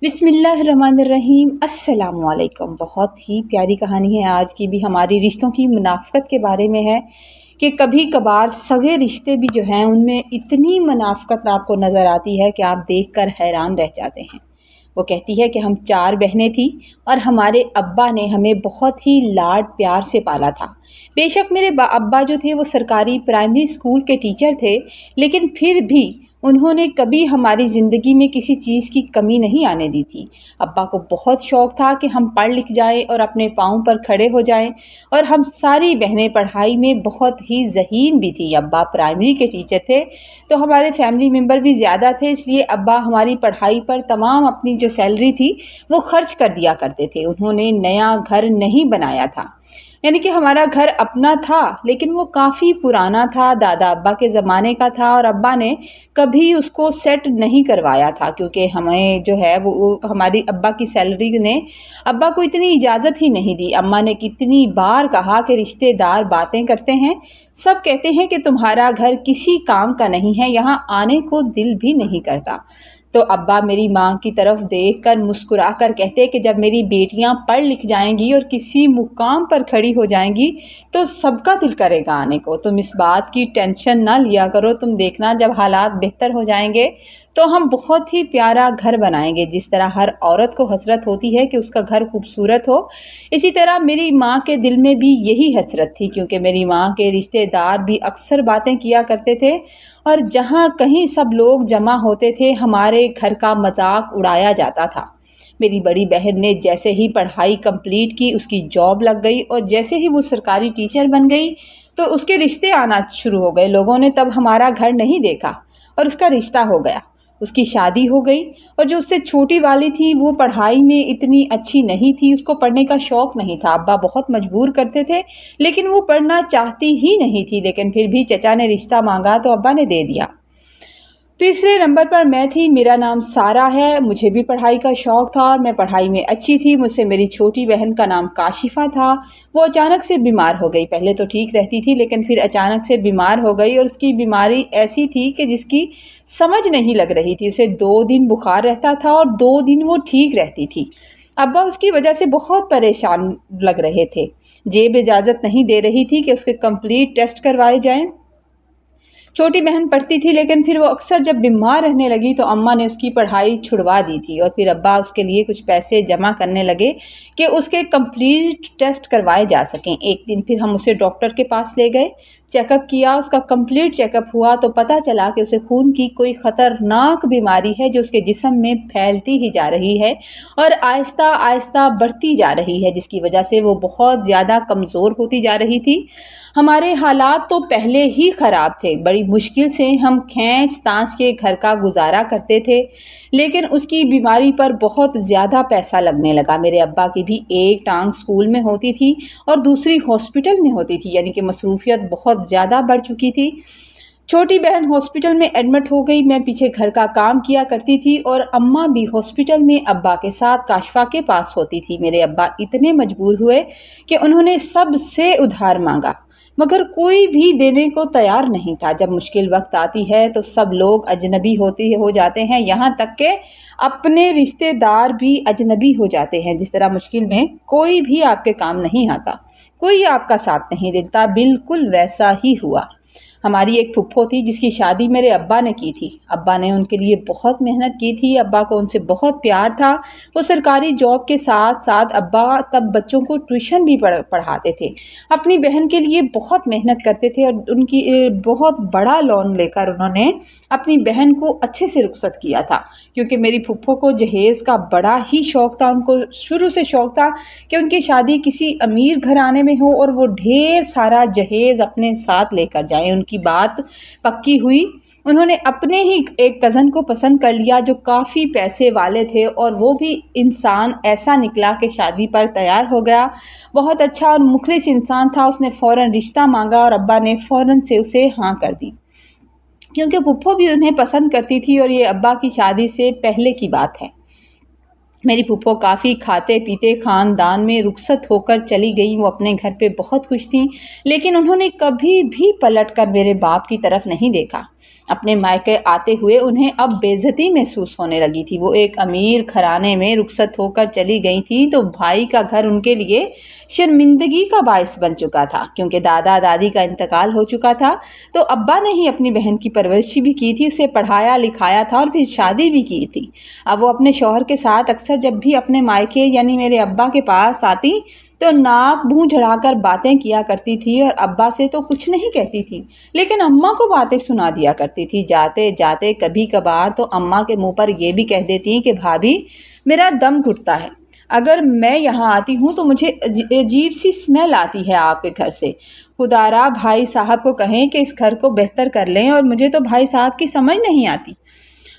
बिस्मिल्लाहिर्रहमानिर्रहीम। अस्सलाम वालेकुम। बहुत ही प्यारी कहानी है आज की भी, हमारी रिश्तों की मुनाफ़क़त के बारे में है कि कभी कभार सगे रिश्ते भी जो हैं उनमें इतनी मुनाफ़क़त आपको नज़र आती है कि आप देखकर हैरान रह जाते हैं। वो कहती है कि हम 4 बहनें थीं और हमारे अब्बा ने हमें बहुत ही लाड प्यार से पाला था। बेशक मेरे अब्बा जो थे वो सरकारी प्राइमरी स्कूल के टीचर थे, लेकिन फिर भी उन्होंने कभी हमारी ज़िंदगी में किसी चीज़ की कमी नहीं आने दी थी। अब्बा को बहुत शौक़ था कि हम पढ़ लिख जाएं और अपने पाँव पर खड़े हो जाएं, और हम सारी बहनें पढ़ाई में बहुत ही ज़हीन भी थी। अब्बा प्राइमरी के टीचर थे तो हमारे फैमिली मेम्बर भी ज़्यादा थे, इसलिए अब्बा हमारी पढ़ाई पर तमाम अपनी जो सैलरी थी वो खर्च कर दिया करते थे। उन्होंने नया घर नहीं बनाया था, यानी कि हमारा घर अपना था लेकिन वो काफ़ी पुराना था, दादा अब्बा के ज़माने का था, और अब्बा ने कभी उसको सेट नहीं करवाया था क्योंकि हमें जो है वो हमारी अब्बा की सैलरी ने अब्बा को इतनी इजाज़त ही नहीं दी। अम्मा ने कितनी बार कहा कि रिश्तेदार बातें करते हैं, सब कहते हैं कि तुम्हारा घर किसी काम का नहीं है, यहाँ आने को दिल भी नहीं करता। तो अब्बा मेरी माँ की तरफ देखकर मुस्कुरा कर कहते कि जब मेरी बेटियाँ पढ़ लिख जाएंगी और किसी मुकाम पर खड़ी हो जाएंगी तो सबका दिल करेगा आने को। तुम इस बात की टेंशन ना लिया करो, तुम देखना जब हालात बेहतर हो जाएंगे तो हम बहुत ही प्यारा घर बनाएंगे। जिस तरह हर औरत को हसरत होती है कि उसका घर खूबसूरत हो, इसी तरह मेरी माँ के दिल में भी यही हसरत थी, क्योंकि मेरी माँ के रिश्तेदार भी अक्सर बातें किया करते थे और जहाँ कहीं सब लोग जमा होते थे हमारे घर का मजाक उड़ाया जाता था। मेरी बड़ी बहन ने जैसे ही पढ़ाई कंप्लीट की उसकी जॉब लग गई, और जैसे ही वो सरकारी टीचर बन गई तो उसके रिश्ते आना शुरू हो गए। लोगों ने तब हमारा घर नहीं देखा और उसका रिश्ता हो गया, उसकी शादी हो गई। और जो उससे छोटी वाली थी वो पढ़ाई में इतनी अच्छी नहीं थी, उसको पढ़ने का शौक़ नहीं था। अब्बा बहुत मजबूर करते थे लेकिन वो पढ़ना चाहती ही नहीं थी, लेकिन फिर भी चचा ने रिश्ता मांगा तो अब्बा ने दे दिया। तीसरे नंबर पर मैं थी, मेरा नाम सारा है, मुझे भी पढ़ाई का शौक़ था और मैं पढ़ाई में अच्छी थी। मुझसे मेरी छोटी बहन का नाम काशिफ़ा था। वो अचानक से बीमार हो गई। पहले तो ठीक रहती थी लेकिन फिर अचानक से बीमार हो गई, और उसकी बीमारी ऐसी थी कि जिसकी समझ नहीं लग रही थी। उसे 2 दिन बुखार रहता था और 2 दिन वो ठीक रहती थी। अब्बा उसकी वजह से बहुत परेशान लग रहे थे। जेब इजाज़त नहीं दे रही थी कि उसके कंप्लीट टेस्ट करवाए जाएँ। छोटी बहन पढ़ती थी लेकिन फिर वो अक्सर जब बीमार रहने लगी तो अम्मा ने उसकी पढ़ाई छुड़वा दी थी, और फिर अब्बा उसके लिए कुछ पैसे जमा करने लगे कि उसके कंप्लीट टेस्ट करवाए जा सकें। एक दिन फिर हम उसे डॉक्टर के पास ले गए, चेकअप किया, उसका कंप्लीट चेकअप हुआ तो पता चला कि उसे खून की कोई ख़तरनाक बीमारी है जो उसके जिस्म में फैलती ही जा रही है और आहिस्ता आहिस्ता बढ़ती जा रही है, जिसकी वजह से वो बहुत ज़्यादा कमज़ोर होती जा रही थी। हमारे हालात तो पहले ही ख़राब थे, बड़ी मुश्किल से हम खींच तान के घर का गुजारा करते थे, लेकिन उसकी बीमारी पर बहुत ज़्यादा पैसा लगने लगा। मेरे अब्बा की भी एक टांग स्कूल में होती थी और दूसरी हॉस्पिटल में होती थी, यानी कि मसरूफियत बहुत ज़्यादा बढ़ चुकी थी। छोटी बहन हॉस्पिटल में एडमिट हो गई, मैं पीछे घर का काम किया करती थी और अम्मा भी हॉस्पिटल में अब्बा के साथ काशिफा के पास होती थी। मेरे अब्बा इतने मजबूर हुए कि उन्होंने सबसे उधार मांगा, मगर कोई भी देने को तैयार नहीं था। जब मुश्किल वक्त आती है तो सब लोग अजनबी हो जाते हैं, यहाँ तक के अपने रिश्तेदार भी अजनबी हो जाते हैं। जिस तरह मुश्किल में कोई भी आपके काम नहीं आता, कोई आपका साथ नहीं देता, बिल्कुल वैसा ही हुआ। हमारी एक फुप्पो थी जिसकी शादी मेरे अब्बा ने की थी। अब्बा ने उनके लिए बहुत मेहनत की थी, अब्बा को उनसे बहुत प्यार था। वो सरकारी जॉब के साथ साथ अब्बा तब बच्चों को ट्यूशन भी पढ़ाते थे, अपनी बहन के लिए बहुत मेहनत करते थे, और उनकी बहुत बड़ा लोन लेकर उन्होंने अपनी बहन को अच्छे से रुखसत किया था, क्योंकि मेरी फुप्पो को जहेज़ का बड़ा ही शौक़ था। उनको शुरू से शौक़ था कि उनकी शादी किसी अमीर घराने में हो और वो ढेर सारा जहेज़ अपने साथ लेकर जाएं। उनकी बात पक्की हुई। उन्होंने अपने ही एक कज़न को पसंद कर लिया जो काफ़ी पैसे वाले थे, और वो भी इंसान ऐसा निकला कि शादी पर तैयार हो गया। बहुत अच्छा और मुखलिस इंसान था। उसने फ़ौरन रिश्ता मांगा और अब्बा ने फ़ौरन से उसे हाँ कर दी, क्योंकि फुप्पो भी उन्हें पसंद करती थी, और ये अब्बा की शादी से पहले की बात है। मेरी फूफो काफ़ी खाते पीते ख़ानदान में रुखसत होकर चली गई। वो अपने घर पे बहुत खुश थीं, लेकिन उन्होंने कभी भी पलटकर मेरे बाप की तरफ नहीं देखा। अपने मायके आते हुए उन्हें अब बेइज्जती महसूस होने लगी थी। वो एक अमीर घराने में रुखसत होकर चली गई थी, तो भाई का घर उनके लिए शर्मिंदगी का बायस बन चुका था। क्योंकि दादा दादी का इंतकाल हो चुका था, तो अब्बा ने ही अपनी बहन की परवरिश भी की थी, उसे पढ़ाया लिखाया था और फिर शादी भी की थी। अब वो अपने शौहर के साथ अक्सर जब भी अपने मायके यानी मेरे अब्बा के पास आती, तो नाक मुंह झड़ाकर बातें किया करती थी और अब्बा से तो कुछ नहीं कहती थी, लेकिन अम्मा को बातें सुना दिया करती थी। जाते जाते कभी कभार तो अम्मा के मुंह पर यह भी कह देती कि भाभी, मेरा दम घुटता है, अगर मैं यहाँ आती हूँ तो मुझे अजीब सी स्मेल आती है आपके घर से। खुदारा भाई साहब को कहें कि इस घर को बेहतर कर लें, और मुझे तो भाई साहब की समझ नहीं आती,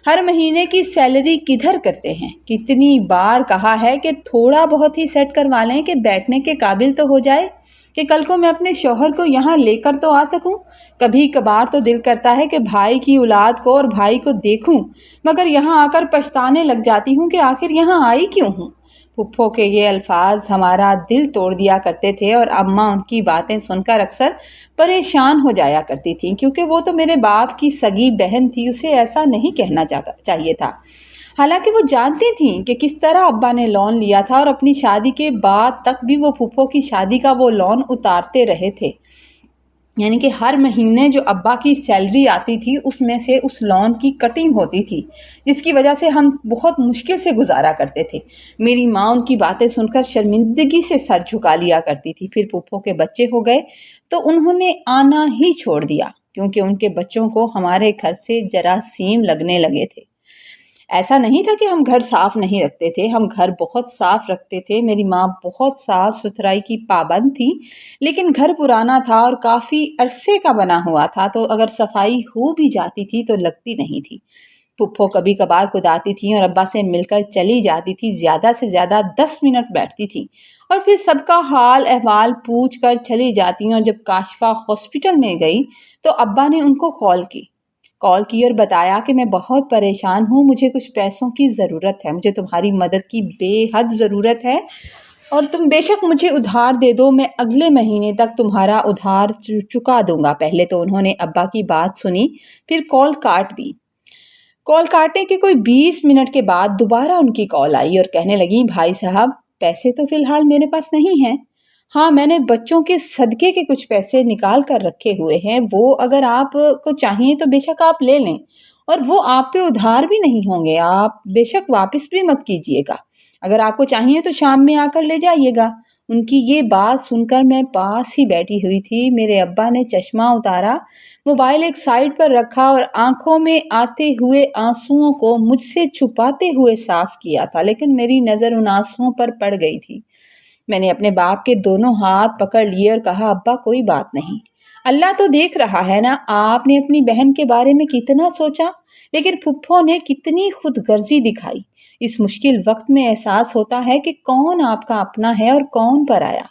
हर महीने की सैलरी किधर करते हैं। कितनी बार कहा है कि थोड़ा बहुत ही सेट करवा लें कि बैठने के काबिल तो हो जाए, कि कल को मैं अपने शौहर को यहाँ लेकर तो आ सकूं। कभी कभार तो दिल करता है कि भाई की औलाद को और भाई को देखूं, मगर यहाँ आकर पछताने लग जाती हूँ कि आखिर यहाँ आई क्यों हूँ। फुफ्फो के ये अल्फाज हमारा दिल तोड़ दिया करते थे, और अम्मा उनकी बातें सुनकर अक्सर परेशान हो जाया करती थी, क्योंकि वो तो मेरे बाप की सगी बहन थी, उसे ऐसा नहीं कहना चाहिए था। हालांकि वो जानती थीं कि किस तरह अब्बा ने लोन लिया था, और अपनी शादी के बाद तक भी वो फूफो की शादी का वो लोन उतारते रहे थे। यानी कि हर महीने जो अब्बा की सैलरी आती थी, उसमें से उस लोन की कटिंग होती थी, जिसकी वजह से हम बहुत मुश्किल से गुजारा करते थे। मेरी माँ उनकी बातें सुनकर शर्मिंदगी से सर झुका लिया करती थी। फिर फूफो के बच्चे हो गए तो उन्होंने आना ही छोड़ दिया, क्योंकि उनके बच्चों को हमारे घर से जरासीम लगने लगे थे। ऐसा नहीं था कि हम घर साफ नहीं रखते थे, हम घर बहुत साफ रखते थे। मेरी माँ बहुत साफ सुथराई की पाबंद थी, लेकिन घर पुराना था और काफ़ी अरसे का बना हुआ था, तो अगर सफाई हो भी जाती थी तो लगती नहीं थी। फुफ्फो कभी कभार खुद आती थी और अब्बा से मिलकर चली जाती थी। ज़्यादा से ज़्यादा 10 मिनट बैठती थी और फिर सबका हाल अहवाल पूछ कर चली जाती। और जब काशफा हॉस्पिटल में गई तो अब्बा ने उनको कॉल की और बताया कि मैं बहुत परेशान हूँ, मुझे कुछ पैसों की ज़रूरत है, मुझे तुम्हारी मदद की बेहद ज़रूरत है, और तुम बेशक मुझे उधार दे दो, मैं अगले महीने तक तुम्हारा उधार चुका दूंगा। पहले तो उन्होंने अब्बा की बात सुनी, फिर कॉल काट दी। कॉल काटने के कोई 20 मिनट के बाद दोबारा उनकी कॉल आई और कहने लगी, भाई साहब, पैसे तो फ़िलहाल मेरे पास नहीं हैं। हाँ, मैंने बच्चों के सदक़े के कुछ पैसे निकाल कर रखे हुए हैं, वो अगर आपको चाहिए तो बेशक आप ले लें, और वो आप पे उधार भी नहीं होंगे, आप बेशक वापस भी मत कीजिएगा। अगर आपको चाहिए तो शाम में आकर ले जाइएगा। उनकी ये बात सुनकर मैं पास ही बैठी हुई थी। मेरे अब्बा ने चश्मा उतारा, मोबाइल एक साइड पर रखा और आंखों में आते हुए आंसुओं को मुझसे छुपाते हुए साफ किया था, लेकिन मेरी नज़र उन आंसुओं पर पड़ गई थी। मैंने अपने बाप के दोनों हाथ पकड़ लिए और कहा, अब्बा कोई बात नहीं, अल्लाह तो देख रहा है ना, आपने अपनी बहन के बारे में कितना सोचा, लेकिन फुफ्फो ने कितनी खुदगर्जी दिखाई। इस मुश्किल वक्त में एहसास होता है कि कौन आपका अपना है और कौन पराया।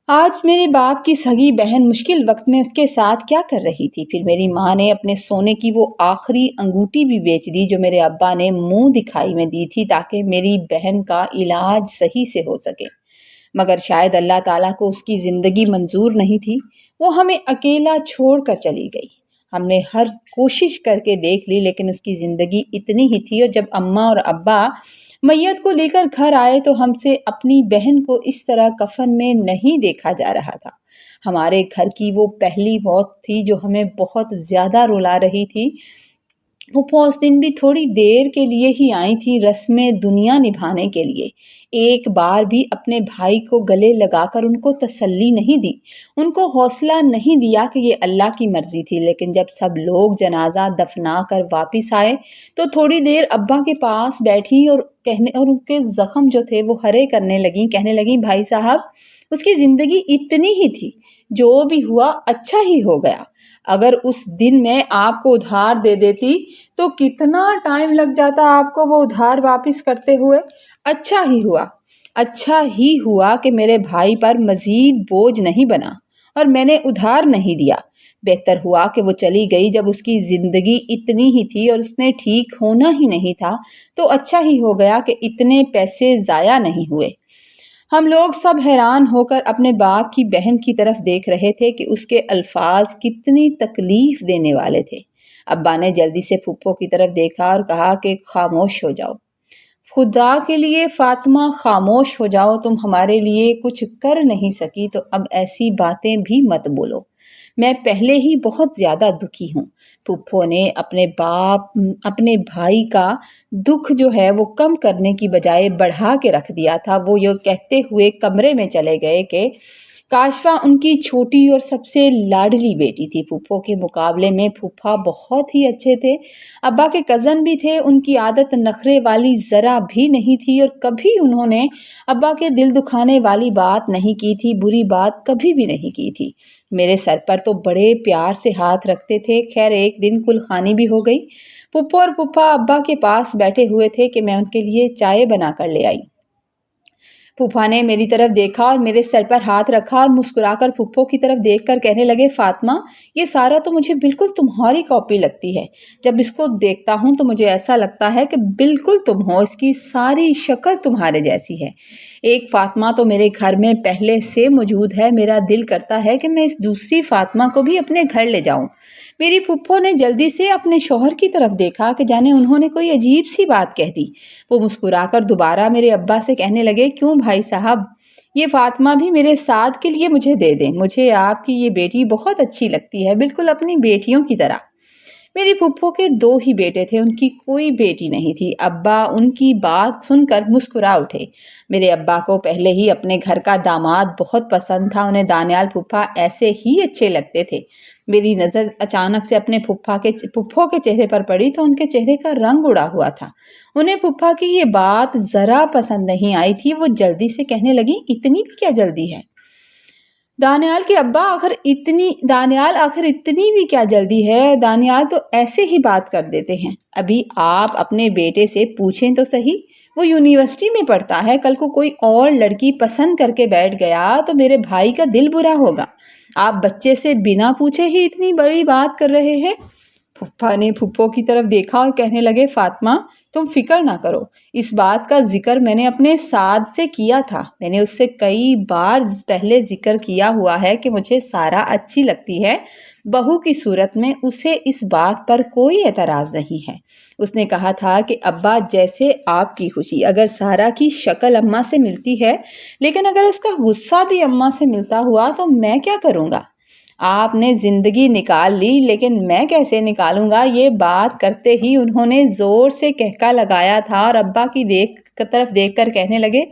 आज मेरे बाप की सगी बहन मुश्किल वक्त में उसके साथ क्या कर रही थी। फिर मेरी माँ ने अपने सोने की वो आखिरी अंगूठी भी बेच दी जो मेरे अब्बा ने मुंह दिखाई में दी थी, ताकि मेरी बहन का इलाज सही से हो सके। मगर शायद अल्लाह ताला को उसकी ज़िंदगी मंजूर नहीं थी, वो हमें अकेला छोड़ कर चली गई। हमने हर कोशिश करके देख ली, लेकिन उसकी ज़िंदगी इतनी ही थी। और जब अम्मा और अब्बा मैयत को लेकर घर आए तो हमसे अपनी बहन को इस तरह कफन में नहीं देखा जा रहा था। हमारे घर की वो पहली मौत थी जो हमें बहुत ज़्यादा रुला रही थी। फूफो उस दिन भी थोड़ी देर के लिए ही आई थी, रस्में दुनिया निभाने के लिए। एक बार भी अपने भाई को गले लगाकर उनको तसल्ली नहीं दी, उनको हौसला नहीं दिया कि ये अल्लाह की मर्जी थी। लेकिन जब सब लोग जनाजा दफना कर वापिस आए तो थोड़ी देर अब्बा के पास बैठी और उनके जख्म जो थे वो हरे करने लगी। कहने लगी, भाई साहब, उसकी ज़िंदगी इतनी ही थी, जो भी हुआ अच्छा ही हो गया। अगर उस दिन मैं आपको उधार दे देती तो कितना टाइम लग जाता आपको वो उधार वापस करते हुए। अच्छा ही हुआ कि मेरे भाई पर मजीद बोझ नहीं बना। اور میں نے ادھار نہیں دیا۔ بہتر ہوا کہ وہ چلی گئی جب اس کی زندگی اتنی ہی تھی اور اس نے ٹھیک ہونا ہی نہیں تھا، تو اچھا ہی ہو گیا کہ اتنے پیسے ضائع نہیں ہوئے۔ ہم لوگ سب حیران ہو کر اپنے باپ کی بہن کی طرف دیکھ رہے تھے کہ اس کے الفاظ کتنی تکلیف دینے والے تھے۔ ابا نے جلدی سے پھپھو کی طرف دیکھا اور کہا کہ خاموش ہو جاؤ، خدا کے لیے فاطمہ خاموش ہو جاؤ، تم ہمارے لیے کچھ کر نہیں سکی تو اب ایسی باتیں بھی مت بولو، میں پہلے ہی بہت زیادہ دکھی ہوں۔ پھپھو نے اپنے بھائی کا دکھ جو ہے وہ کم کرنے کی بجائے بڑھا کے رکھ دیا تھا۔ وہ یہ کہتے ہوئے کمرے میں چلے گئے کہ کاشفا ان کی چھوٹی اور سب سے لاڈلی بیٹی تھی۔ پھپھو کے مقابلے میں پھپھا بہت ہی اچھے تھے۔ ابا کے کزن بھی تھے، ان کی عادت نخرے والی ذرا بھی نہیں تھی اور کبھی انہوں نے ابا کے دل دکھانے والی بات نہیں کی تھی، بری بات کبھی بھی نہیں کی تھی۔ میرے سر پر تو بڑے پیار سے ہاتھ رکھتے تھے۔ خیر ایک دن کل خوانی بھی ہو گئی۔ پھپھو اور پھپھا ابا کے پاس بیٹھے ہوئے تھے کہ میں ان کے لیے چائے بنا کر لے آئی۔ پھپھا نے میری طرف دیکھا اور میرے سر پر ہاتھ رکھا اور مسکرا کر پھپھو کی طرف دیکھ کر کہنے لگے، فاطمہ یہ سارا تو مجھے بالکل تمہاری کاپی لگتی ہے۔ جب اس کو دیکھتا ہوں تو مجھے ایسا لگتا ہے کہ بالکل تم ہو، اس کی ساری شکل تمہارے جیسی ہے۔ ایک فاطمہ تو میرے گھر میں پہلے سے موجود ہے، میرا دل کرتا ہے کہ میں اس دوسری فاطمہ کو بھی اپنے گھر لے جاؤں۔ میری پھپھو نے جلدی سے اپنے شوہر کی طرف دیکھا کہ جانے انہوں نے کوئی عجیب سی بات کہہ دی۔ وہ مسکرا کر دوبارہ میرے ابا سے کہنے لگے، کیوں بھائی صاحب، یہ فاطمہ بھی میرے ساتھ کے لیے مجھے دے دیں، مجھے آپ کی یہ بیٹی بہت اچھی لگتی ہے، بالکل اپنی بیٹیوں کی طرح۔ میری پھپھو کے 2 ہی بیٹے تھے، ان کی کوئی بیٹی نہیں تھی۔ ابا ان کی بات سن کر مسکرا اٹھے۔ میرے ابا کو پہلے ہی اپنے گھر کا داماد بہت پسند تھا، انہیں دانیال پھپھا ایسے ہی اچھے لگتے تھے۔ میری نظر اچانک سے اپنے پھپھو کے چہرے پر پڑی تو ان کے چہرے کا رنگ اڑا ہوا تھا۔ انہیں پھپھا کی یہ بات ذرا پسند نہیں آئی تھی۔ وہ جلدی سے کہنے لگی، اتنی بھی کیا جلدی ہے دانیال کے ابا، آخر اتنی بھی کیا جلدی ہے؟ دانیال تو ایسے ہی بات کر دیتے ہیں۔ ابھی آپ اپنے بیٹے سے پوچھیں تو صحیح، وہ یونیورسٹی میں پڑھتا ہے، کل کو کوئی اور لڑکی پسند کر کے بیٹھ گیا تو میرے بھائی کا دل برا ہوگا۔ آپ بچے سے بنا پوچھے ہی اتنی بڑی بات کر رہے ہیں۔ پھپھا نے پھپھو کی طرف دیکھا اور کہنے لگے، فاطمہ تم فکر نہ کرو، اس بات کا ذکر میں نے اپنے سعد سے کیا تھا۔ میں نے اس سے کئی بار پہلے ذکر کیا ہوا ہے کہ مجھے سارا اچھی لگتی ہے، بہو کی صورت میں اسے اس بات پر کوئی اعتراض نہیں ہے۔ اس نے کہا تھا کہ ابا جیسے آپ کی خوشی، اگر سارا کی شکل اماں سے ملتی ہے، لیکن اگر اس کا غصہ بھی اماں سے ملتا ہوا تو میں کیا کروں گا؟ آپ نے زندگی نکال لی، لیکن میں کیسے نکالوں گا؟ یہ بات کرتے ہی انہوں نے زور سے کہکا لگایا تھا اور ابا کی طرف دیکھ کر کہنے لگے،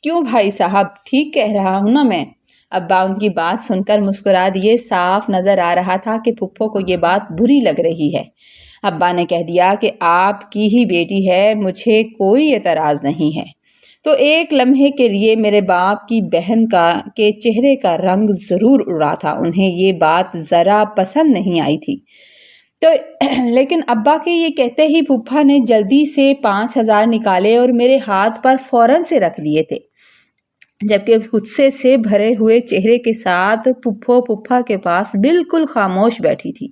کیوں بھائی صاحب، ٹھیک کہہ رہا ہوں نا میں؟ ابا ان کی بات سن کر مسکرا دیے۔ صاف نظر آ رہا تھا کہ پھپھو کو یہ بات بری لگ رہی ہے۔ ابا نے کہہ دیا کہ آپ کی ہی بیٹی ہے، مجھے کوئی اعتراض نہیں ہے۔ تو ایک لمحے کے لیے میرے باپ کی بہن کے چہرے کا رنگ ضرور اڑا تھا، انہیں یہ بات ذرا پسند نہیں آئی تھی۔ لیکن ابا کے یہ کہتے ہی پھپھا نے جلدی سے 5,000 نکالے اور میرے ہاتھ پر فوراً سے رکھ دیے تھے، جبکہ غصے سے بھرے ہوئے چہرے کے ساتھ پھپھا کے پاس بالکل خاموش بیٹھی تھی۔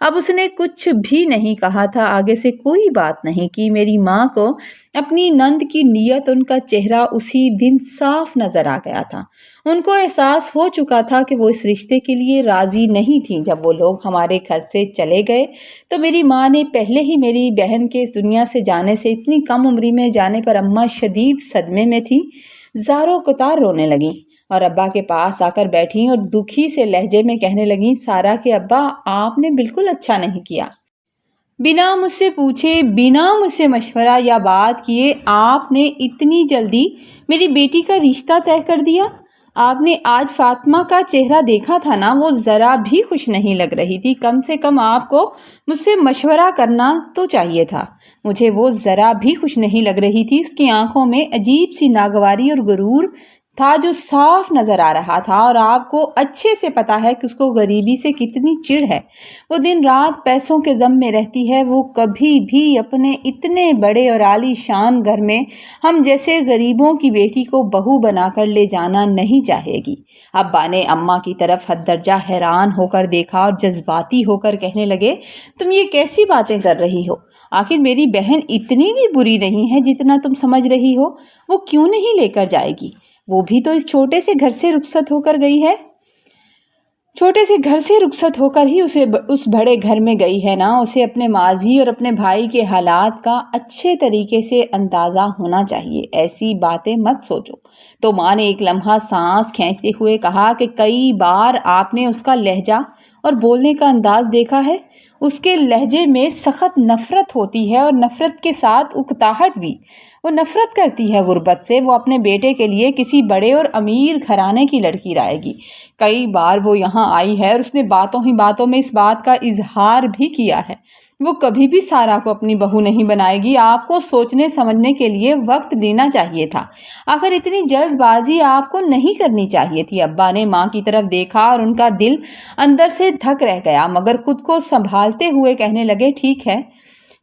اب اس نے کچھ بھی نہیں کہا تھا، آگے سے کوئی بات نہیں کی۔ میری ماں کو اپنی نند کی نیت، ان کا چہرہ اسی دن صاف نظر آ گیا تھا۔ ان کو احساس ہو چکا تھا کہ وہ اس رشتے کے لیے راضی نہیں تھیں۔ جب وہ لوگ ہمارے گھر سے چلے گئے تو میری ماں نے پہلے ہی میری بہن کے اس دنیا سے جانے سے، اتنی کم عمری میں جانے پر اماں شدید صدمے میں تھی، زاروں قطار رونے لگیں اور ابا کے پاس آ کر بیٹھیں اور دکھی سے لہجے میں کہنے لگیں، سارا کے ابا، آپ نے بالکل اچھا نہیں کیا۔ بنا مجھ سے پوچھے، بنا مجھ سے مشورہ یا بات کیے آپ نے اتنی جلدی میری بیٹی کا رشتہ طے کر دیا۔ آپ نے آج فاطمہ کا چہرہ دیکھا تھا نا، وہ ذرا بھی خوش نہیں لگ رہی تھی۔ کم سے کم آپ کو مجھ سے مشورہ کرنا تو چاہیے تھا۔ مجھے وہ ذرا بھی خوش نہیں لگ رہی تھی۔ اس کی آنکھوں میں عجیب سی ناگواری اور غرور था जो साफ नजर आ रहा था, और आपको अच्छे से पता है कि उसको गरीबी से कितनी चिढ़ है। वो दिन रात पैसों के ज़म में रहती है। वो कभी भी अपने इतने बड़े और आलीशान घर में हम जैसे गरीबों की बेटी को बहू बनाकर ले जाना नहीं चाहेगी। अब्बा ने अम्मा की तरफ हद दर्जा हैरान होकर देखा और जज्बाती होकर कहने लगे, तुम ये कैसी बातें कर रही हो? आखिर मेरी बहन इतनी भी बुरी नहीं है जितना तुम समझ रही हो। वो क्यों नहीं लेकर जाएगी? वो भी तो इस छोटे से घर से रुखसत होकर गई है। छोटे से घर से रुखसत होकर ही उस बड़े घर में गई है ना। उसे अपने माजी और अपने भाई के हालात का अच्छे तरीके से अंदाज़ा होना चाहिए। ऐसी बातें मत सोचो। तो माँ ने एक लम्हा सांस खींचते हुए कहा कि कई बार आपने उसका लहजा और बोलने का अंदाज देखा है। उसके लहजे में सख्त नफ़रत होती है और नफ़रत के साथ उकताहट भी। वो नफ़रत करती है गुर्बत से। वो अपने बेटे के लिए किसी बड़े और अमीर घराने की लड़की लाएगी। कई बार वो यहाँ आई है और उसने बातों ही बातों में इस बात का इजहार भी किया है। वो कभी भी सारा को अपनी बहू नहीं बनाएगी। आपको सोचने समझने के लिए वक्त लेना चाहिए था। आखिर इतनी जल्दबाजी आपको नहीं करनी चाहिए थी। अब्बा ने माँ की तरफ देखा और उनका दिल अंदर से धक रह गया, मगर खुद को संभालते हुए कहने लगे, ठीक है,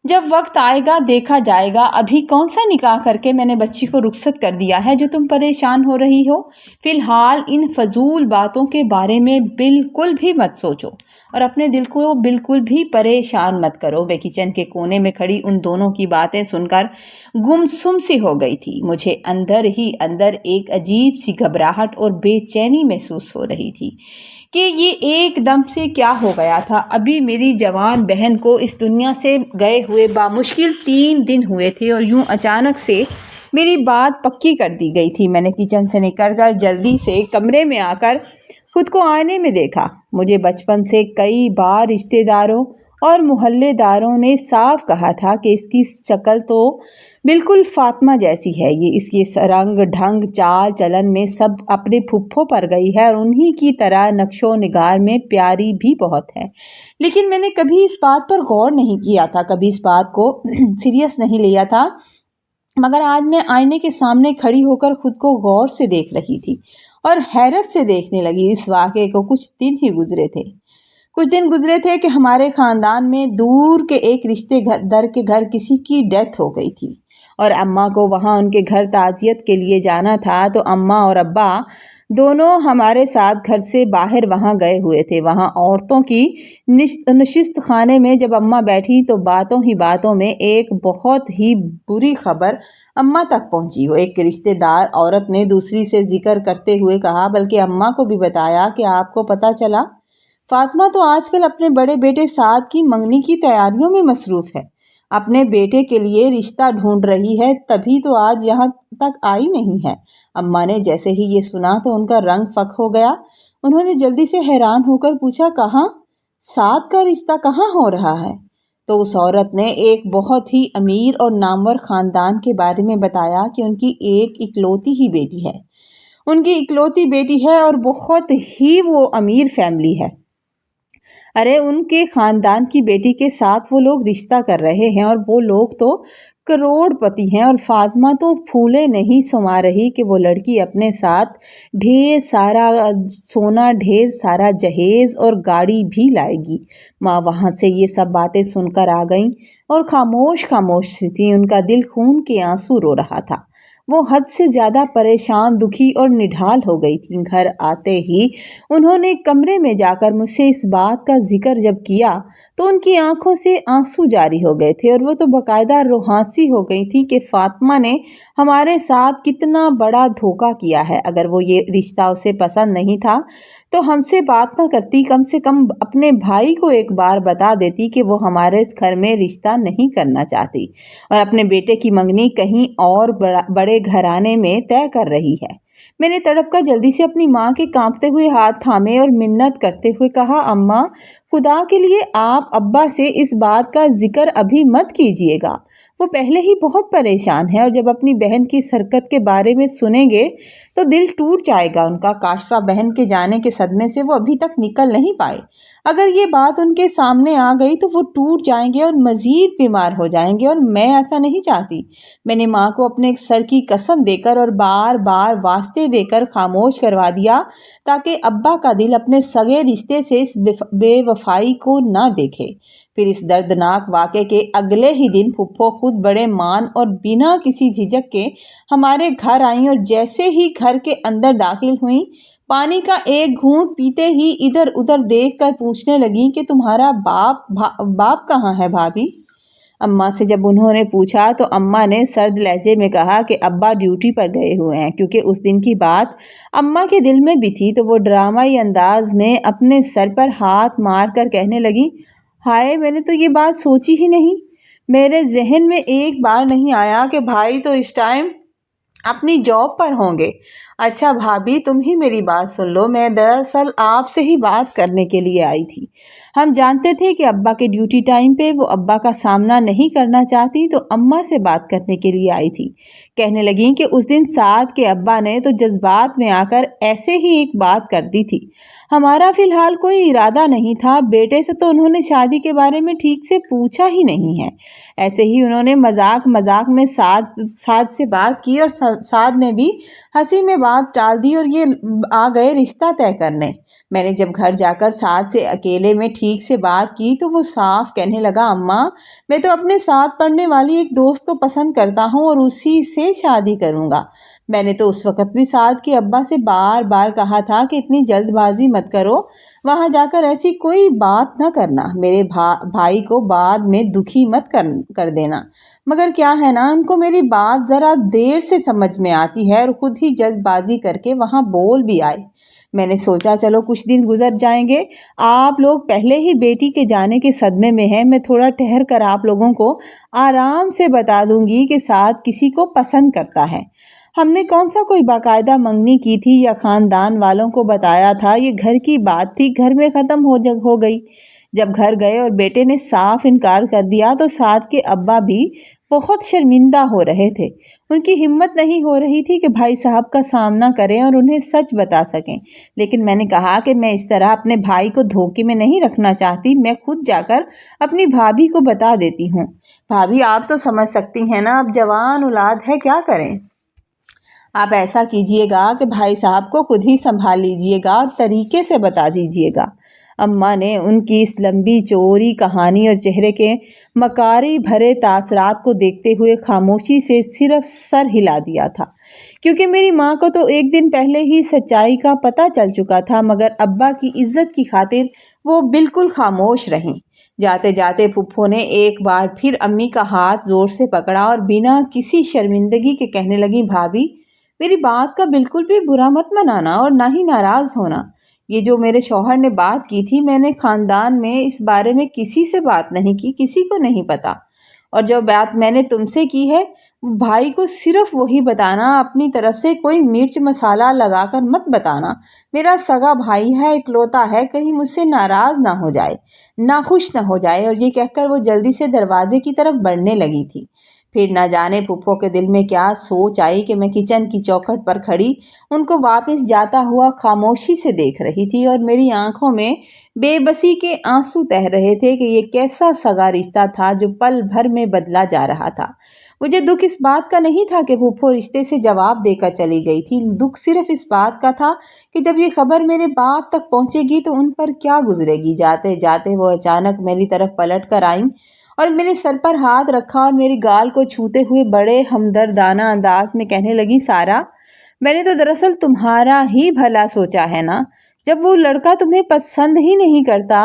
जब वक्त आएगा देखा जाएगा। अभी कौन सा निकाह करके मैंने बच्ची को रुखसत कर दिया है जो तुम परेशान हो रही हो। फिलहाल इन फजूल बातों के बारे में बिल्कुल भी मत सोचो और अपने दिल को बिल्कुल भी परेशान मत करो। मैं किचन के कोने में खड़ी उन दोनों की बातें सुनकर गुमसुम सी हो गई थी। मुझे अंदर ही अंदर एक अजीब सी घबराहट और बेचैनी महसूस हो रही थी कि ये एकदम से क्या हो गया था। अभी मेरी जवान बहन को इस दुनिया से गए हुए बामुश्किल 3 दिन हुए थे और यूं अचानक से मेरी बात पक्की कर दी गई थी। मैंने किचन से निकलकर जल्दी से कमरे में आकर खुद को आईने में देखा। मुझे बचपन से कई बार रिश्तेदारों और मोहल्लेदारों ने साफ कहा था कि इसकी शक्ल तो बिल्कुल फातिमा जैसी है। ये इसकी रंग ढंग चाल चलन में सब अपने फुफ्फो पर गई है और उन्हीं की तरह नक्शो निगार में प्यारी भी बहुत है। लेकिन मैंने कभी इस बात पर गौर नहीं किया था, कभी इस बात को सीरियस नहीं लिया था। मगर आज मैं आईने के सामने खड़ी होकर खुद को गौर से देख रही थी और हैरत से देखने लगी। इस वाक़े को कुछ दिन गुजरे थे कि हमारे ख़ानदान में दूर के एक रिश्तेदार के घर किसी की डेथ हो गई थी और अम्मा को वहाँ उनके घर ताज़ियत के लिए जाना था। तो अम्मा और अब्बा दोनों हमारे साथ घर से बाहर वहाँ गए हुए थे। वहाँ औरतों की नशिस्त खाने में जब अम्मा बैठी तो बातों ही बातों में एक बहुत ही बुरी खबर अम्मा तक पहुँची। वो एक रिश्तेदार औरत ने दूसरी से जिक्र करते हुए कहा, बल्कि अम्मा को भी बताया कि आपको पता चला, फातिमा तो आजकल अपने बड़े बेटे साद की मंगनी की तैयारियों में मसरूफ़ है। अपने बेटे के लिए रिश्ता ढूंढ रही है, तभी तो आज यहाँ तक आई नहीं है। अम्मा ने जैसे ही ये सुना तो उनका रंग फक हो गया। उन्होंने जल्दी से हैरान होकर पूछा, कहाँ? साद का रिश्ता कहाँ हो रहा है? तो उस औरत ने एक बहुत ही अमीर और नामवर ख़ानदान के बारे में बताया कि उनकी एक इकलौती ही बेटी है। उनकी इकलौती बेटी है और बहुत ही वो अमीर फैमिली है। अरे उनके ख़ानदान की बेटी के साथ वो लोग रिश्ता कर रहे हैं और वो लोग तो करोड़पति हैं। और फातिमा तो फूले नहीं समा रही कि वो लड़की अपने साथ ढेर सारा सोना, ढेर सारा जहेज़ और गाड़ी भी लाएगी। माँ वहाँ से ये सब बातें सुनकर आ गईं और खामोश सी थी। उनका दिल खून के आंसू रो रहा था। वो हद से ज़्यादा परेशान, दुखी और निढाल हो गई थी। घर आते ही उन्होंने कमरे में जाकर मुझसे इस बात का जिक्र जब किया तो उनकी आंखों से आंसू जारी हो गए थे और वो तो बाकायदा रोहांसी हो गई थी कि फातिमा ने हमारे साथ कितना बड़ा धोखा किया है। अगर वो ये रिश्ता उसे पसंद नहीं था तो हमसे बात ना करती, कम से कम अपने भाई को एक बार बता देती कि वो हमारे इस घर में रिश्ता नहीं करना चाहती और अपने बेटे की मंगनी कहीं और बड़े घराने में तय कर रही है। मैंने तड़प कर जल्दी से अपनी माँ के कांपते हुए हाथ थामे और मिन्नत करते हुए कहा, अम्मा, खुदा के लिए आप अब्बा से इस बात का जिक्र अभी मत कीजिएगा। वो पहले ही बहुत परेशान है और जब अपनी बहन की इस हरकत के बारे में सुनेंगे तो दिल टूट जाएगा उनका। काशफा बहन के जाने के सदमे से वो अभी तक निकल नहीं पाए। अगर ये बात उनके सामने आ गई तो वो टूट जाएंगे और मज़ीद बीमार हो जाएंगे और मैं ऐसा नहीं चाहती। मैंने माँ को अपने सर की कसम देकर और बार बार ناشتے دے کر خاموش کروا دیا تاکہ ابا کا دل اپنے سگے رشتے سے اس بے وفائی کو نہ دیکھے۔ پھر اس دردناک واقعے کے اگلے ہی دن پھپھو خود بڑے مان اور بنا کسی جھجک کے ہمارے گھر آئیں اور جیسے ہی گھر کے اندر داخل ہوئیں پانی کا ایک گھونٹ پیتے ہی ادھر ادھر دیکھ کر پوچھنے لگیں کہ تمہارا باپ کہاں ہے بھابھی؟ اماں سے جب انہوں نے پوچھا تو اماں نے سرد لہجے میں کہا کہ ابا ڈیوٹی پر گئے ہوئے ہیں۔ کیونکہ اس دن کی بات اماں کے دل میں بھی تھی تو وہ ڈرامائی انداز میں اپنے سر پر ہاتھ مار کر کہنے لگی، ہائے میں نے تو یہ بات سوچی ہی نہیں، میرے ذہن میں ایک بار نہیں آیا کہ بھائی تو اس ٹائم اپنی جاب پر ہوں گے۔ اچھا بھابھی تم ہی میری بات سن لو، میں دراصل آپ سے ہی بات کرنے کے لیے آئی تھی۔ ہم جانتے تھے کہ ابا کے ڈیوٹی ٹائم پہ وہ ابا کا سامنا نہیں کرنا چاہتی تو اماں سے بات کرنے کے لیے آئی تھی۔ کہنے لگیں کہ اس دن سعد کے ابا نے تو جذبات میں آ کر ایسے ہی ایک بات کر دی تھی۔ ہمارا فی الحال کوئی ارادہ نہیں تھا، بیٹے سے تو انہوں نے شادی کے بارے میں ٹھیک سے پوچھا ہی نہیں ہے۔ ایسے ہی انہوں نے مذاق میں سعد سے بات کی اور سعد نے بھی ہنسی میں بات ٹال دی اور یہ آ گئے رشتہ طے کرنے۔ میں نے جب گھر جا کر سعد سے اکیلے میں ٹھیک سے بات کی تو وہ صاف کہنے لگا، اماں میں تو اپنے ساتھ پڑھنے والی ایک دوست کو پسند کرتا ہوں اور اسی سے شادی کروں گا۔ میں نے تو اس وقت بھی سعد کے ابا سے بار بار کہا تھا کہ اتنی جلد بازی مت کرو، وہاں جا کر ایسی کوئی بات نہ کرنا، میرے بھائی کو بعد میں دکھی مت کر دینا۔ مگر کیا ہے نا، ان کو میری بات ذرا دیر سے سمجھ میں آتی ہے اور خود ہی جلد بازی کر کے وہاں بول بھی آئے۔ میں نے سوچا چلو کچھ دن گزر جائیں گے، آپ لوگ پہلے ہی بیٹی کے جانے کے صدمے میں ہیں، میں تھوڑا ٹھہر کر آپ لوگوں کو آرام سے بتا دوں گی کہ سعد کسی کو پسند کرتا ہے۔ ہم نے کون سا کوئی باقاعدہ منگنی کی تھی یا خاندان والوں کو بتایا تھا، یہ گھر کی بات تھی، گھر میں ختم ہو گئی۔ جب گھر گئے اور بیٹے نے صاف انکار کر دیا تو سعد کے ابا بھی بہت شرمندہ ہو رہے تھے۔ ان کی ہمت نہیں ہو رہی تھی کہ بھائی صاحب کا سامنا کریں اور انہیں سچ بتا سکیں، لیکن میں نے کہا کہ میں اس طرح اپنے بھائی کو دھوکے میں نہیں رکھنا چاہتی، میں خود جا کر اپنی بھابھی کو بتا دیتی ہوں۔ بھابھی آپ تو سمجھ سکتی ہیں نا، اب جوان اولاد ہے، کیا کریں؟ آپ ایسا کیجئے گا کہ بھائی صاحب کو خود ہی سنبھال لیجئے گا اور طریقے سے بتا دیجئے گا۔ اماں نے ان کی اس لمبی چوڑی کہانی اور چہرے کے مکاری بھرے تاثرات کو دیکھتے ہوئے خاموشی سے صرف سر ہلا دیا تھا، کیونکہ میری ماں کو تو ایک دن پہلے ہی سچائی کا پتہ چل چکا تھا، مگر ابا کی عزت کی خاطر وہ بالکل خاموش رہیں۔ جاتے جاتے پھپھو نے ایک بار پھر امی کا ہاتھ زور سے پکڑا اور بنا کسی شرمندگی کے کہنے لگی، بھابھی میری بات کا بالکل بھی برا مت منانا اور نہ ہی ناراض ہونا۔ یہ جو میرے شوہر نے بات کی تھی، میں نے خاندان میں اس بارے میں کسی سے بات نہیں کی، کسی کو نہیں پتا، اور جو بات میں نے تم سے کی ہے بھائی کو صرف وہی بتانا، اپنی طرف سے کوئی مرچ مسالہ لگا کر مت بتانا۔ میرا سگا بھائی ہے، اکلوتا ہے، کہیں مجھ سے ناراض نہ ہو جائے، ناخوش نہ ہو جائے۔ اور یہ کہہ کر وہ جلدی سے دروازے کی طرف بڑھنے لگی تھی۔ پھر نہ جانے پھپھو کے دل میں کیا سوچ آئی کہ میں کچن کی چوکھٹ پر کھڑی ان کو واپس جاتا ہوا خاموشی سے دیکھ رہی تھی اور میری آنکھوں میں بے بسی کے آنسو تہ رہے تھے کہ یہ کیسا سگا رشتہ تھا جو پل بھر میں بدلا جا رہا تھا۔ مجھے دکھ اس بات کا نہیں تھا کہ پھپھو رشتے سے جواب دے کر چلی گئی تھی، دکھ صرف اس بات کا تھا کہ جب یہ خبر میرے باپ تک پہنچے گی تو ان پر کیا گزرے گی۔ جاتے جاتے وہ اچانک میری طرف پلٹ کر آئیں اور میرے سر پر ہاتھ رکھا اور میری گال کو چھوتے ہوئے بڑے ہمدردانہ انداز میں کہنے لگی، سارا میں نے تو دراصل تمہارا ہی بھلا سوچا ہے نا، جب وہ لڑکا تمہیں پسند ہی نہیں کرتا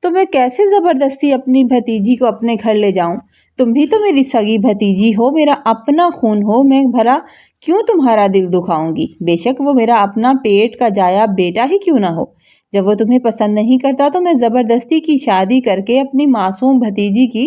تو میں کیسے زبردستی اپنی بھتیجی کو اپنے گھر لے جاؤں؟ تم بھی تو میری سگی بھتیجی ہو، میرا اپنا خون ہو، میں بھلا کیوں تمہارا دل دکھاؤں گی؟ بے شک وہ میرا اپنا پیٹ کا جایا بیٹا ہی کیوں نہ ہو۔ جب وہ تمہیں پسند نہیں کرتا تو میں زبردستی کی شادی کر کے اپنی معصوم بھتیجی کی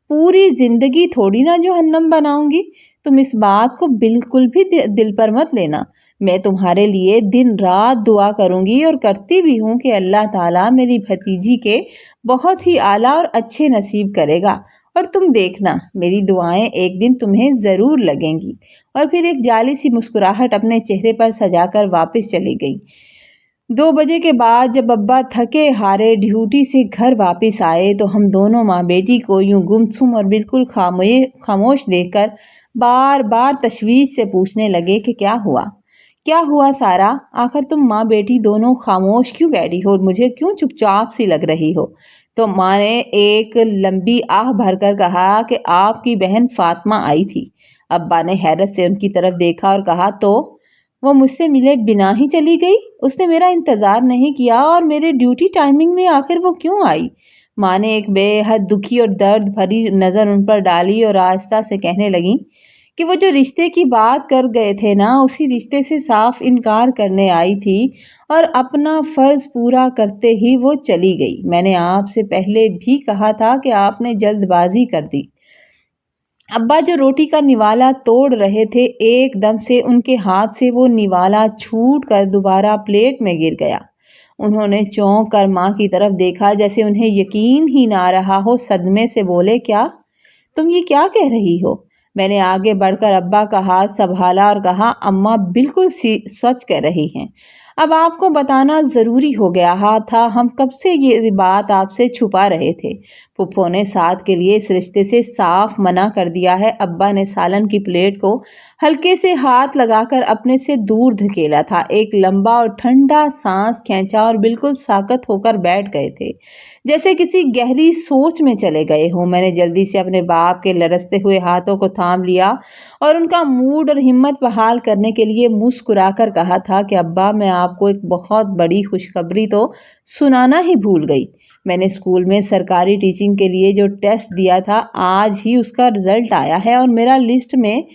پوری زندگی تھوڑی نہ جہنم بناؤں گی۔ تم اس بات کو بالکل بھی دل پر مت لینا، میں تمہارے لیے دن رات دعا کروں گی اور کرتی بھی ہوں کہ اللہ تعالیٰ میری بھتیجی کے بہت ہی اعلیٰ اور اچھے نصیب کرے گا، اور تم دیکھنا میری دعائیں ایک دن تمہیں ضرور لگیں گی۔ اور پھر ایک جعلی سی مسکراہٹ اپنے چہرے پر سجا کر واپس چلی گئی۔ 2 بجے کے بعد جب ابا تھکے ہارے ڈیوٹی سے گھر واپس آئے تو ہم دونوں ماں بیٹی کو یوں گمسم اور بالکل خاموش دیکھ کر بار بار تشویش سے پوچھنے لگے کہ کیا ہوا، क्या हुआ सारा, आखिर तुम माँ बेटी दोनों खामोश क्यों बैठी हो और मुझे क्यों चुपचाप सी लग रही हो? तो माँ ने एक लंबी आह भरकर कहा कि आपकी बहन फातिमा आई थी। अब्बा ने हैरत से उनकी तरफ देखा और कहा, तो वो मुझसे मिले बिना ही चली गई? उसने मेरा इंतजार नहीं किया और मेरे ड्यूटी टाइमिंग में आखिर वो क्यों आई? माँ ने एक बेहद दुखी और दर्द भरी नजर उन पर डाली और आहिस्ता से कहने लगी कि वो जो रिश्ते की बात कर गए थे ना, उसी रिश्ते से साफ इनकार करने आई थी और अपना फर्ज पूरा करते ही वो चली गई। मैंने आपसे पहले भी कहा था कि आपने जल्दबाजी कर दी। अब्बा जो रोटी का निवाला तोड़ रहे थे, एकदम से उनके हाथ से वो निवाला छूट कर दोबारा प्लेट में गिर गया। उन्होंने चौंक कर माँ की तरफ देखा, जैसे उन्हें यकीन ही ना रहा हो। सदमे से बोले, क्या तुम ये क्या कह रही हो? मैंने आगे बढ़कर अब्बा का हाथ संभाला और कहा, अम्मा बिल्कुल सच कह रही हैं। अब आपको बताना जरूरी हो गया था, हम कब से ये बात आपसे छुपा रहे थे। फुफ्फो ने साथ के लिए इस रिश्ते से साफ मना कर दिया है। अब्बा ने सालन की प्लेट को हल्के से हाथ लगाकर अपने से दूर धकेला था, एक लंबा और ठंडा सांस खींचा और बिल्कुल साकत होकर बैठ गए थे, जैसे किसी गहरी सोच में चले गए हों। मैंने जल्दी से अपने बाप के लरसते हुए हाथों को थाम लिया और उनका मूड और हिम्मत बहाल करने के लिए मुस्कुराकर कहा था कि अब्बा, मैं आपको एक बहुत बड़ी खुशखबरी तो सुनाना ही भूल गई। मैंने स्कूल में सरकारी टीचिंग के लिए जो टेस्ट दिया था, आज ही उसका रिजल्ट आया है और मेरा लिस्ट में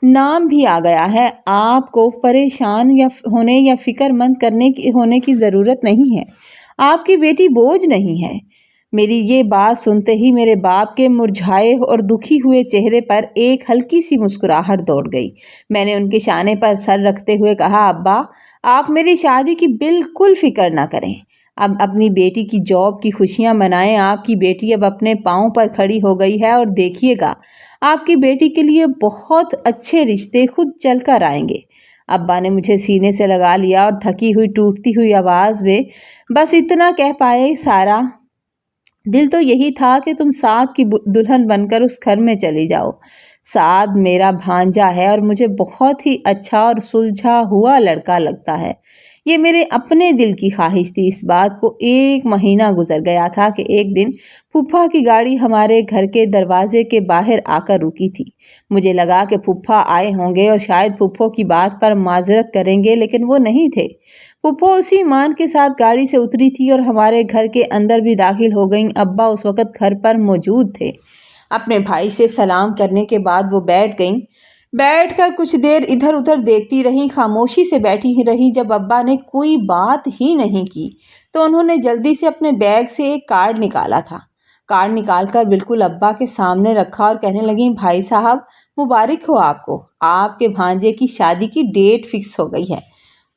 नाम भी आ गया है। आपको परेशान या फिक्रमंद होने की ज़रूरत नहीं है। आपकी बेटी बोझ नहीं है। मेरी ये बात सुनते ही मेरे बाप के मुरझाए और दुखी हुए चेहरे पर एक हल्की सी मुस्कुराहट दौड़ गई। मैंने उनके शाने पर सर रखते हुए कहा, अब्बा, आप मेरी शादी की बिल्कुल फिक्र ना करें। अब अपनी बेटी की जॉब की खुशियां मनाएं। आपकी बेटी अब अपने पाँव पर खड़ी हो गई है और देखिएगा, आपकी बेटी के लिए बहुत अच्छे रिश्ते खुद चल कर आएंगे। अब्बा ने मुझे सीने से लगा लिया और थकी हुई टूटती हुई आवाज़ में बस इतना कह पाए, सारा, दिल तो यही था कि तुम साद की दुल्हन बनकर उस घर में चली जाओ। साद मेरा भांजा है और मुझे बहुत ही अच्छा और सुलझा हुआ लड़का लगता है। ये मेरे अपने दिल की ख्वाहिश थी। इस बात को 1 महीना गुजर गया था कि एक दिन फूफा की गाड़ी हमारे घर के दरवाजे के बाहर आकर रुकी थी। मुझे लगा कि फूफा आए होंगे और शायद फूफो की बात पर माजरत करेंगे, लेकिन वो नहीं थे। फूफो उसी ईमान के साथ गाड़ी से उतरी थी और हमारे घर के अंदर भी दाखिल हो गईं। अब्बा उस वक्त घर पर मौजूद थे। अपने भाई से सलाम करने के बाद वो बैठ गईं। बैठकर कुछ देर इधर उधर देखती रहीं, खामोशी से बैठी ही रहीं। जब अब्बा ने कोई बात ही नहीं की तो उन्होंने जल्दी से अपने बैग से एक कार्ड निकाला था। कार्ड निकालकर बिल्कुल अब्बा के सामने रखा और कहने लगी, भाई साहब, मुबारक हो आपको, आपके भांजे की शादी की डेट फिक्स हो गई है।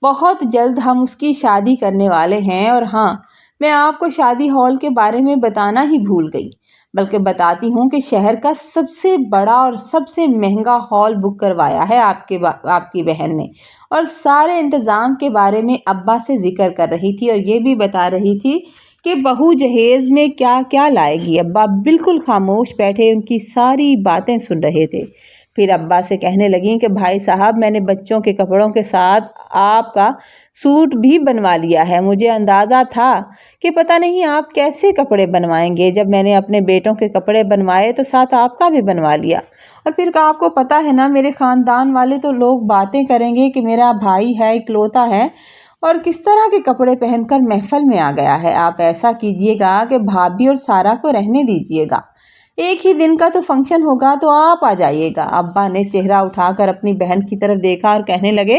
बहुत जल्द हम उसकी शादी करने वाले हैं। और हाँ, मैं आपको शादी हॉल के बारे में बताना ही भूल गई, बल्कि बताती हूँ कि शहर का सबसे बड़ा और सबसे महंगा हॉल बुक करवाया है आपकी बहन ने। और सारे इंतज़ाम के बारे में अब्बा से जिक्र कर रही थी और ये भी बता रही थी कि बहू जहेज़ में क्या क्या लाएगी। अब्बा बिल्कुल खामोश बैठे उनकी सारी बातें सुन रहे थे। फिर अब्बा से कहने लगी कि भाई साहब, मैंने बच्चों के कपड़ों के साथ आपका सूट भी बनवा लिया है। मुझे अंदाज़ा था कि पता नहीं आप कैसे कपड़े बनवाएंगे। जब मैंने अपने बेटों के कपड़े बनवाए तो साथ आपका भी बनवा लिया। और फिर आपको पता है ना, मेरे ख़ानदान वाले तो लोग बातें करेंगे कि मेरा भाई है, इकलौता है और किस तरह के कपड़े पहनकर महफिल में आ गया है। आप ऐसा कीजिएगा कि भाभी और सारा को रहने दीजिएगा। एक ही दिन का तो फंक्शन होगा, तो आप आ जाइएगा। अब्बा ने चेहरा उठाकर अपनी बहन की तरफ देखा और कहने लगे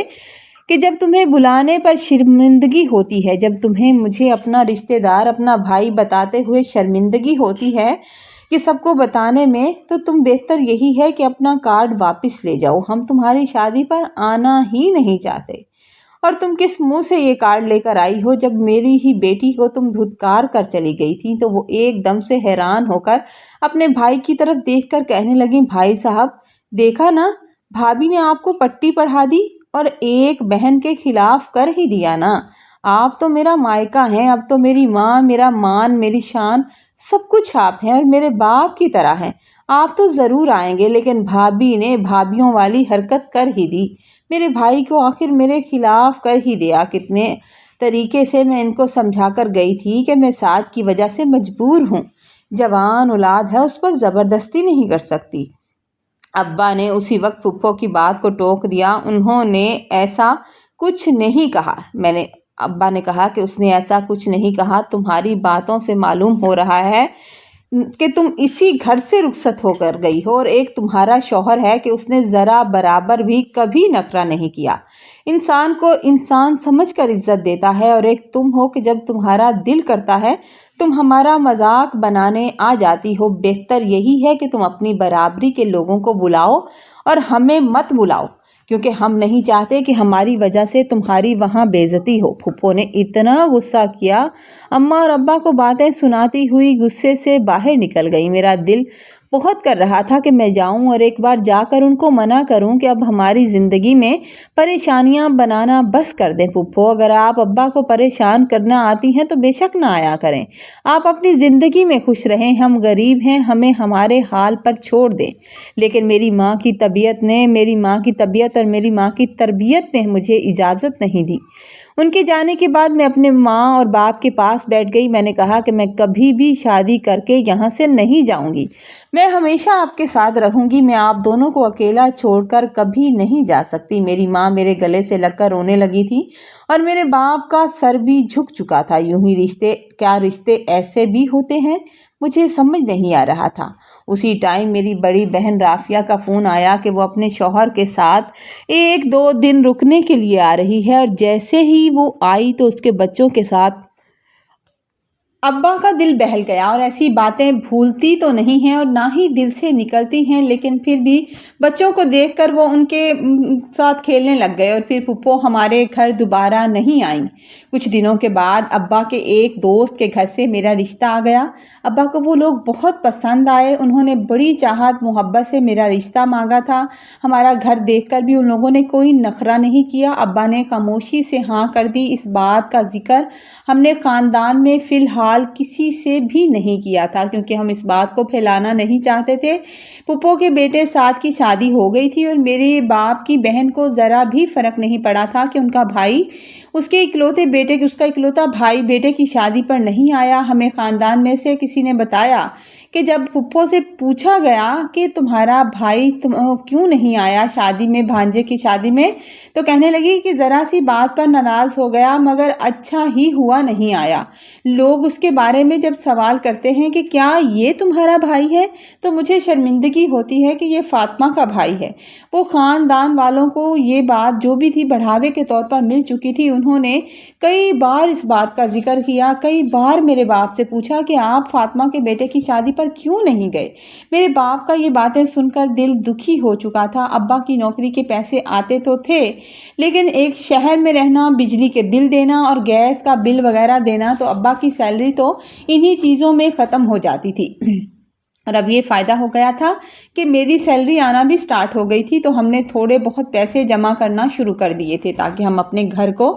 कि जब तुम्हें बुलाने पर शर्मिंदगी होती है, जब तुम्हें मुझे अपना रिश्तेदार, अपना भाई बताते हुए शर्मिंदगी होती है कि सबको बताने में, तो तुम बेहतर यही है कि अपना कार्ड वापस ले जाओ। हम तुम्हारी शादी पर आना ही नहीं चाहते। और तुम किस मुंह से ये कार्ड लेकर आई हो? जब मेरी ही बेटी को तुम धुतकार कर चली गई थी तो वो एकदम से हैरान होकर अपने भाई की तरफ देखकर कहने लगी, भाई साहब, देखा ना, भाभी ने आपको पट्टी पढ़ा दी और एक बहन के खिलाफ कर ही दिया ना। आप तो मेरा मायका हैं, अब तो मेरी माँ, मेरा मान, मेरी शान, सब कुछ आप हैं और मेरे बाप की तरह हैं। آپ تو ضرور آئیں گے، لیکن بھابھی نے بھابھیوں والی حرکت کر ہی دی۔ میرے بھائی کو آخر میرے خلاف کر ہی دیا۔ کتنے طریقے سے میں ان کو سمجھا کر گئی تھی کہ میں سعد کی وجہ سے مجبور ہوں، جوان اولاد ہے، اس پر زبردستی نہیں کر سکتی۔ ابا نے اسی وقت پھپھو کی بات کو ٹوک دیا۔ انہوں نے ایسا کچھ نہیں کہا۔ ابا نے کہا کہ اس نے ایسا کچھ نہیں کہا، تمہاری باتوں سے معلوم ہو رہا ہے کہ تم اسی گھر سے رخصت ہو کر گئی ہو، اور ایک تمہارا شوہر ہے کہ اس نے ذرا برابر بھی کبھی نخرہ نہیں کیا، انسان کو انسان سمجھ کر عزت دیتا ہے، اور ایک تم ہو کہ جب تمہارا دل کرتا ہے تم ہمارا مذاق بنانے آ جاتی ہو۔ بہتر یہی ہے کہ تم اپنی برابری کے لوگوں کو بلاؤ اور ہمیں مت بلاؤ، کیونکہ ہم نہیں چاہتے کہ ہماری وجہ سے تمہاری وہاں بے عزتی ہو۔ پھپھو نے اتنا غصہ کیا، اماں اور ابا کو باتیں سناتی ہوئی غصے سے باہر نکل گئی۔ میرا دل بہت کر رہا تھا کہ میں جاؤں اور ایک بار جا کر ان کو منع کروں کہ اب ہماری زندگی میں پریشانیاں بنانا بس کر دیں۔ پھپھو، اگر آپ ابا کو پریشان کرنا آتی ہیں تو بے شک نہ آیا کریں، آپ اپنی زندگی میں خوش رہیں، ہم غریب ہیں، ہمیں ہمارے حال پر چھوڑ دیں۔ لیکن میری ماں کی طبیعت اور میری ماں کی تربیت نے مجھے اجازت نہیں دی۔ ان کے جانے کے بعد میں اپنے ماں اور باپ کے پاس بیٹھ گئی۔ میں نے کہا کہ میں کبھی بھی شادی کر کے یہاں سے نہیں جاؤں گی، میں ہمیشہ آپ کے ساتھ رہوں گی، میں آپ دونوں کو اکیلا چھوڑ کر کبھی نہیں جا سکتی۔ میری ماں میرے گلے سے لگ کر رونے لگی تھی اور میرے باپ کا سر بھی جھک چکا تھا۔ یوں ہی رشتے ایسے بھی ہوتے ہیں؟ مجھے سمجھ نہیں آ رہا تھا۔ اسی ٹائم میری بڑی بہن رافیہ کا فون آیا کہ وہ اپنے شوہر کے ساتھ 1-2 دن رکنے کے لیے آ رہی ہے، اور جیسے ہی وہ آئی تو اس کے بچوں کے ساتھ ابا کا دل بہل گیا۔ اور ایسی باتیں بھولتی تو نہیں ہیں اور نہ ہی دل سے نکلتی ہیں، لیکن پھر بھی بچوں کو دیکھ کر وہ ان کے ساتھ کھیلنے لگ گئے، اور پھر پھپھو ہمارے گھر دوبارہ نہیں آئیں۔ کچھ دنوں کے بعد ابا کے ایک دوست کے گھر سے میرا رشتہ آ گیا۔ ابا کو وہ لوگ بہت پسند آئے، انہوں نے بڑی چاہت محبت سے میرا رشتہ مانگا تھا۔ ہمارا گھر دیکھ کر بھی ان لوگوں نے کوئی نخرہ نہیں کیا۔ ابا نے خاموشی سے ہاں کر دی۔ اس بات کا ذکر ہم نے خاندان میں فی الحال کسی سے بھی نہیں کیا تھا، کیونکہ ہم اس بات کو پھیلانا نہیں چاہتے تھے۔ پھپھو کے بیٹے سعد کی شادی ہو گئی تھی، اور میرے باپ کی بہن کو ذرا بھی فرق نہیں پڑا تھا کہ اس کا اکلوتا بھائی بیٹے کی شادی پر نہیں آیا۔ ہمیں خاندان میں سے کسی نے بتایا کہ جب پھپھو سے پوچھا گیا کہ تمہارا بھائی کیوں نہیں آیا شادی میں، بھانجے کی شادی میں، تو کہنے لگی کہ ذرا سی بات پر ناراض ہو گیا، مگر اچھا ہی ہوا نہیں آیا۔ لوگ اس کے بارے میں جب سوال کرتے ہیں کہ کیا یہ تمہارا بھائی ہے، تو مجھے شرمندگی ہوتی ہے کہ یہ فاطمہ کا بھائی ہے۔ وہ خاندان والوں کو یہ بات جو بھی تھی بڑھاوے کے طور پر مل چکی تھی۔ انہوں نے کئی بار اس بات کا ذکر کیا، کئی بار میرے باپ سے پوچھا کہ آپ فاطمہ کے بیٹے کی شادی پر کیوں نہیں گئے۔ میرے باپ کا یہ باتیں سن کر دل دکھی ہو چکا تھا۔ ابا کی نوکری کے پیسے آتے تو تھے، لیکن ایک شہر میں رہنا، بجلی کے بل دینا اور گیس کا بل وغیرہ دینا، تو ابا کی سیلری تو انہی چیزوں میں ختم ہو جاتی تھی۔ اور اب یہ فائدہ ہو گیا تھا کہ میری سیلری آنا بھی سٹارٹ ہو گئی تھی، تو ہم نے تھوڑے بہت پیسے جمع کرنا شروع کر دیے تھے تاکہ ہم اپنے گھر کو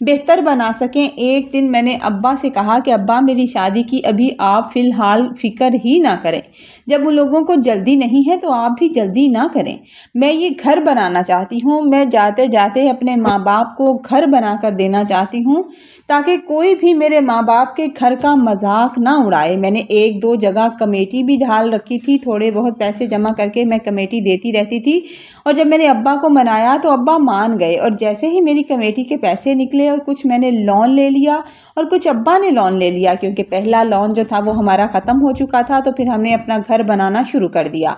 بہتر بنا سکیں۔ ایک دن میں نے ابا سے کہا کہ ابا، میری شادی کی ابھی آپ فی الحال فکر ہی نہ کریں، جب ان لوگوں کو جلدی نہیں ہے تو آپ بھی جلدی نہ کریں۔ میں یہ گھر بنانا چاہتی ہوں، میں جاتے جاتے اپنے ماں باپ کو گھر بنا کر دینا چاہتی ہوں تاکہ کوئی بھی میرے ماں باپ کے گھر کا مذاق نہ اڑائے۔ میں نے 1-2 جگہ کمیٹی بھی ڈال رکھی تھی، تھوڑے بہت پیسے جمع کر کے میں کمیٹی دیتی رہتی تھی، اور جب میں نے ابا کو منایا تو ابا مان گئے، اور جیسے ہی میری کمیٹی کے پیسے نکلے اور کچھ میں نے لون لے لیا اور کچھ ابا نے لون لے لیا، کیونکہ پہلا لون جو تھا وہ ہمارا ختم ہو چکا تھا، تو پھر ہم نے اپنا گھر بنانا شروع کر دیا۔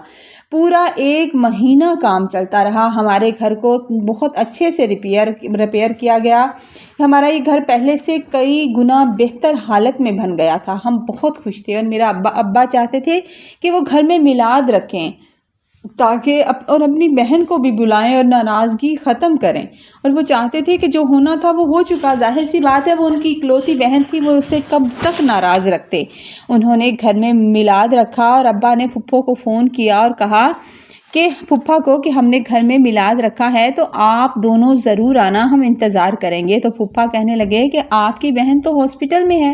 پورا 1 مہینہ کام چلتا رہا، ہمارے گھر کو بہت اچھے سے ریپیئر کیا گیا۔ ہمارا یہ گھر پہلے سے کئی گنا بہتر حالت میں بن گیا تھا، ہم بہت خوش تھے، اور میرا ابا چاہتے تھے کہ وہ گھر میں میلاد رکھیں تاکہ اور اپنی بہن کو بھی بلائیں اور ناراضگی ختم کریں، اور وہ چاہتے تھے کہ جو ہونا تھا وہ ہو چکا، ظاہر سی بات ہے وہ ان کی اکلوتی بہن تھی، وہ اسے کب تک ناراض رکھتے۔ انہوں نے گھر میں میلاد رکھا، اور ابا نے پھپھو کو فون کیا اور کہا کہ پھپھا کو کہ ہم نے گھر میں میلاد رکھا ہے تو آپ دونوں ضرور آنا، ہم انتظار کریں گے۔ تو پھپھا کہنے لگے کہ آپ کی بہن تو ہاسپٹل میں ہے،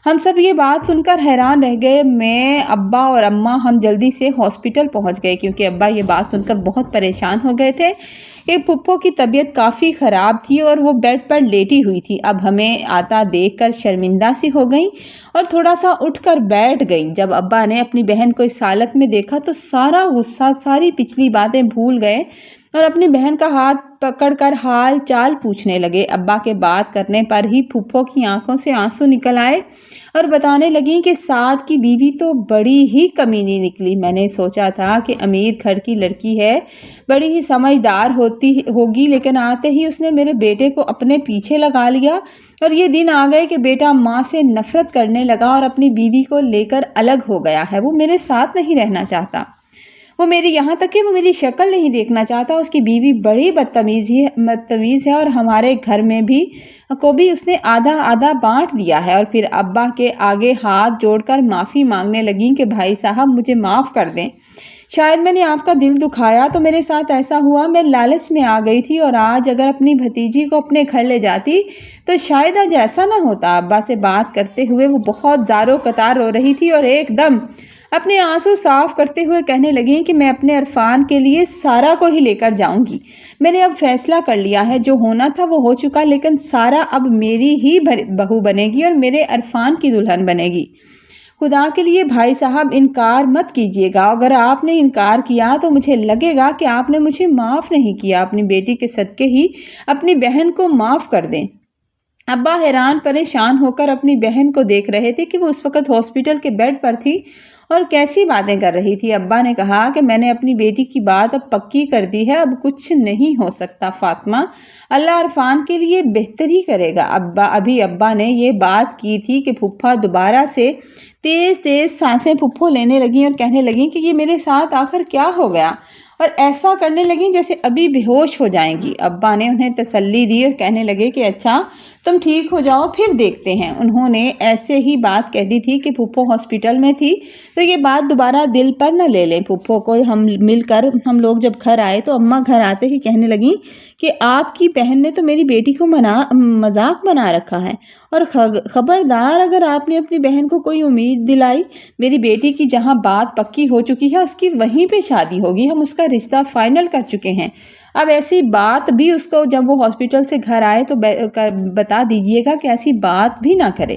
ہم سب یہ بات سن کر حیران رہ گئے۔ میں، ابا اور اماں ہم جلدی سے ہاسپٹل پہنچ گئے کیونکہ ابا یہ بات سن کر بہت پریشان ہو گئے تھے کہ پھپھو کی طبیعت کافی خراب تھی اور وہ بیڈ پر لیٹی ہوئی تھی۔ اب ہمیں آتا دیکھ کر شرمندہ سی ہو گئیں اور تھوڑا سا اٹھ کر بیٹھ گئیں۔ جب ابا نے اپنی بہن کو اس حالت میں دیکھا تو سارا غصہ، ساری پچھلی باتیں بھول گئے اور اپنی بہن کا ہاتھ پکڑ کر حال چال پوچھنے لگے۔ ابا کے بات کرنے پر ہی پھپھو کی آنکھوں سے آنسو نکل آئے اور بتانے لگیں کہ سعد کی بیوی تو بڑی ہی کمینی نکلی۔ میں نے سوچا تھا کہ امیر گھر کی لڑکی ہے، بڑی ہی سمجھدار ہوگی، لیکن آتے ہی اس نے میرے بیٹے کو اپنے پیچھے لگا لیا اور یہ دن آ گئے کہ بیٹا ماں سے نفرت کرنے لگا اور اپنی بیوی کو لے کر الگ ہو گیا ہے۔ وہ میرے ساتھ نہیں رہنا چاہتا، وہ میری یہاں تک کہ وہ میری شکل نہیں دیکھنا چاہتا۔ اس کی بیوی بڑی بدتمیز ہے اور ہمارے گھر میں بھی اس نے آدھا آدھا بانٹ دیا ہے۔ اور پھر ابا کے آگے ہاتھ جوڑ کر معافی مانگنے لگیں کہ بھائی صاحب مجھے معاف کر دیں، شاید میں نے آپ کا دل دکھایا تو میرے ساتھ ایسا ہوا، میں لالچ میں آ گئی تھی اور آج اگر اپنی بھتیجی کو اپنے گھر لے جاتی تو شاید آج ایسا نہ ہوتا۔ ابا سے بات کرتے ہوئے وہ بہت زار و قطار رو رہی تھی اور ایک دم اپنے آنسو صاف کرتے ہوئے کہنے لگیں کہ میں اپنے عرفان کے لیے سارا کو ہی لے کر جاؤں گی۔ میں نے اب فیصلہ کر لیا ہے، جو ہونا تھا وہ ہو چکا، لیکن سارا اب میری ہی بہو بنے گی اور میرے عرفان کی دلہن بنے گی۔ خدا کے لیے بھائی صاحب انکار مت کیجیے گا، اگر آپ نے انکار کیا تو مجھے لگے گا کہ آپ نے مجھے معاف نہیں کیا۔ اپنی بیٹی کے صدقے ہی اپنی بہن کو معاف کر دیں۔ ابا حیران پریشان ہو کر اپنی بہن کو دیکھ رہے تھے کہ وہ اس وقت ہاسپٹل کے بیڈ پر تھی اور کیسی باتیں کر رہی تھی۔ ابا نے کہا کہ میں نے اپنی بیٹی کی بات اب پکی کر دی ہے، اب کچھ نہیں ہو سکتا فاطمہ، اللہ عرفان کے لیے بہتری کرے گا۔ ابا نے یہ بات کی تھی کہ پھپھا دوبارہ سے تیز تیز سانسیں پھپھو لینے لگیں اور کہنے لگیں کہ یہ میرے ساتھ آخر کیا ہو گیا، اور ایسا کرنے لگیں جیسے ابھی بے ہوش ہو جائیں گی۔ ابا نے انہیں تسلی دی اور کہنے لگے کہ اچھا تم ٹھیک ہو جاؤ پھر دیکھتے ہیں۔ انہوں نے ایسے ہی بات کہہ دی تھی کہ پھپھو ہاسپٹل میں تھی تو یہ بات دوبارہ دل پر نہ لے لیں۔ پھپھو کو ہم لوگ جب گھر آئے تو اماں گھر آتے ہی کہنے لگیں کہ آپ کی بہن نے تو میری بیٹی کو مذاق بنا رکھا ہے، اور خبردار اگر آپ نے اپنی بہن کو کوئی امید دلائی، میری بیٹی کی جہاں بات پکی ہو چکی ہے اس کی وہیں پہ شادی ہوگی، ہم اس کا رشتہ فائنل کر چکے ہیں۔ اب ایسی بات بھی اس کو جب وہ ہاسپٹل سے گھر آئے تو بتا دیجئے گا کہ ایسی بات بھی نہ کرے۔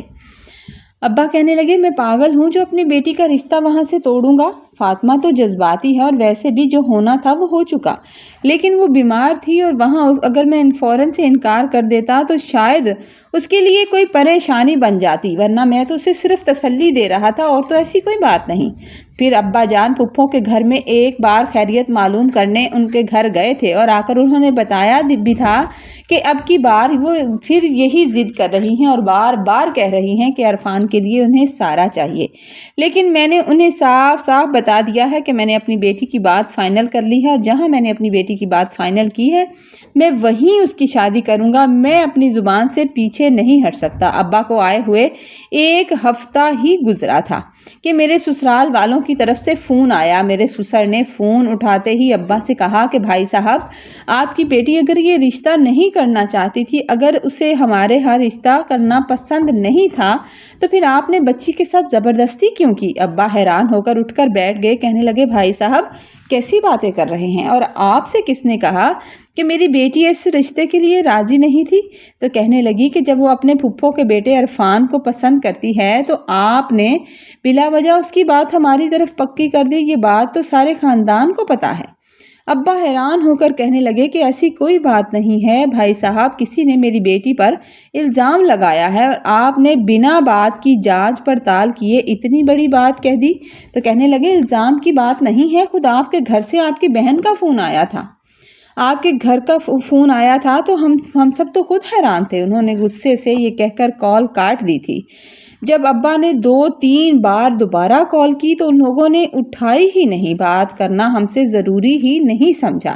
ابا کہنے لگے میں پاگل ہوں جو اپنی بیٹی کا رشتہ وہاں سے توڑوں گا؟ فاطمہ تو جذباتی ہے اور ویسے بھی جو ہونا تھا وہ ہو چکا، لیکن وہ بیمار تھی اور وہاں اگر میں فوراً سے انکار کر دیتا تو شاید اس کے لیے کوئی پریشانی بن جاتی، ورنہ میں تو اسے صرف تسلی دے رہا تھا اور تو ایسی کوئی بات نہیں۔ پھر ابا جان پھپھو کے گھر میں ایک بار خیریت معلوم کرنے ان کے گھر گئے تھے اور آ کر انہوں نے بتایا بھی تھا کہ اب کی بار وہ پھر یہی ضد کر رہی ہیں اور بار بار کہہ رہی ہیں کہ عرفان کے لیے انہیں سارا چاہیے، لیکن میں نے انہیں صاف صاف بتا دیا ہے کہ میں نے اپنی بیٹی کی بات فائنل کر لی ہے اور جہاں میں نے اپنی بیٹی کی بات فائنل کی ہے میں وہیں اس کی شادی کروں گا، میں اپنی زبان سے پیچھے نہیں ہٹ سکتا۔ ابا کو آئے ہوئے ایک ہفتہ ہی گزرا تھا کہ میرے سسرال والوں کی طرف سے فون آیا۔ میرے سسر نے فون اٹھاتے ہی ابا سے کہا کہ بھائی صاحب آپ کی بیٹی اگر یہ رشتہ نہیں کرنا چاہتی تھی، اگر اسے ہمارے ہاں رشتہ کرنا پسند نہیں تھا تو پھر آپ نے بچی کے ساتھ زبردستی کیوں کی؟ ابا حیران ہو کر اٹھ کر بیٹھ گئے، کہنے لگے بھائی صاحب کیسی باتیں کر رہے ہیں، اور آپ سے کس نے کہا کہ میری بیٹی اس رشتے کے لیے راضی نہیں تھی؟ تو کہنے لگی کہ جب وہ اپنے پھپھو کے بیٹے عرفان کو پسند کرتی ہے تو آپ نے بلا وجہ اس کی بات ہماری طرف پکی کر دی، یہ بات تو سارے خاندان کو پتا ہے۔ ابا حیران ہو کر کہنے لگے کہ ایسی کوئی بات نہیں ہے بھائی صاحب، کسی نے میری بیٹی پر الزام لگایا ہے اور آپ نے بنا بات کی جانچ پڑتال کیے اتنی بڑی بات کہہ دی۔ تو کہنے لگے الزام کی بات نہیں ہے، خود آپ کے گھر سے آپ کی بہن کا فون آیا تھا، آپ کے گھر کا فون آیا تھا تو ہم سب تو خود حیران تھے۔ انہوں نے غصے سے یہ کہہ کر کال کاٹ دی تھی۔ جب ابا نے 2-3 بار دوبارہ کال کی تو ان لوگوں نے اٹھائی ہی نہیں، بات کرنا ہم سے ضروری ہی نہیں سمجھا۔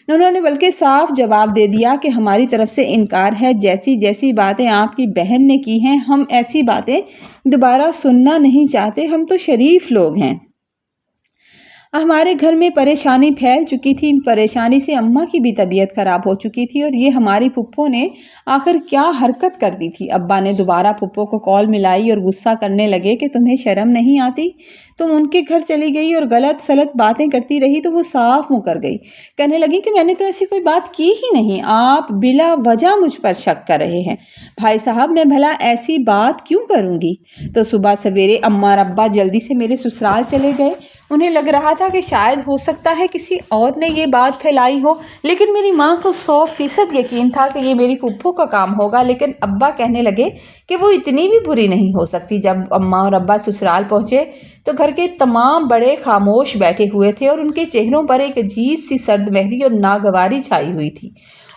انہوں نے بلکہ صاف جواب دے دیا کہ ہماری طرف سے انکار ہے، جیسی باتیں آپ کی بہن نے کی ہیں ہم ایسی باتیں دوبارہ سننا نہیں چاہتے، ہم تو شریف لوگ ہیں۔ हमारे घर में परेशानी फैल चुकी थी। परेशानी से अम्मा की भी तबीयत खराब हो चुकी थी और ये हमारी फुप्पो ने आखिर क्या हरकत कर दी थी। अब्बा ने दोबारा फुप्पो को कॉल मिलाई और गुस्सा करने लगे कि तुम्हें शर्म नहीं आती, तुम उनके घर चली गई और गलत सलत बातें करती रही। तो वो साफ मुकर गई, कहने लगी कि मैंने तो ऐसी कोई बात की ही नहीं, आप बिला वजह मुझ पर शक कर रहे हैं। भाई साहब, मैं भला ऐसी बात क्यों करूंगी। तो सुबह सवेरे अम्मा और अब्बा जल्दी से मेरे ससुराल चले गए। उन्हें लग रहा था कि शायद हो सकता है किसी और ने ये बात फैलाई हो, लेकिन मेरी माँ को 100% यकीन था कि ये मेरी फुप्पो का काम होगा। लेकिन अब्बा कहने लगे कि वो इतनी भी बुरी नहीं हो सकती। जब अम्मा और अब्बा ससुराल पहुंचे तो घर के तमाम बड़े खामोश बैठे हुए थे और उनके चेहरों पर एक अजीब सी सर्द महरी और नागवारी छाई हुई थी।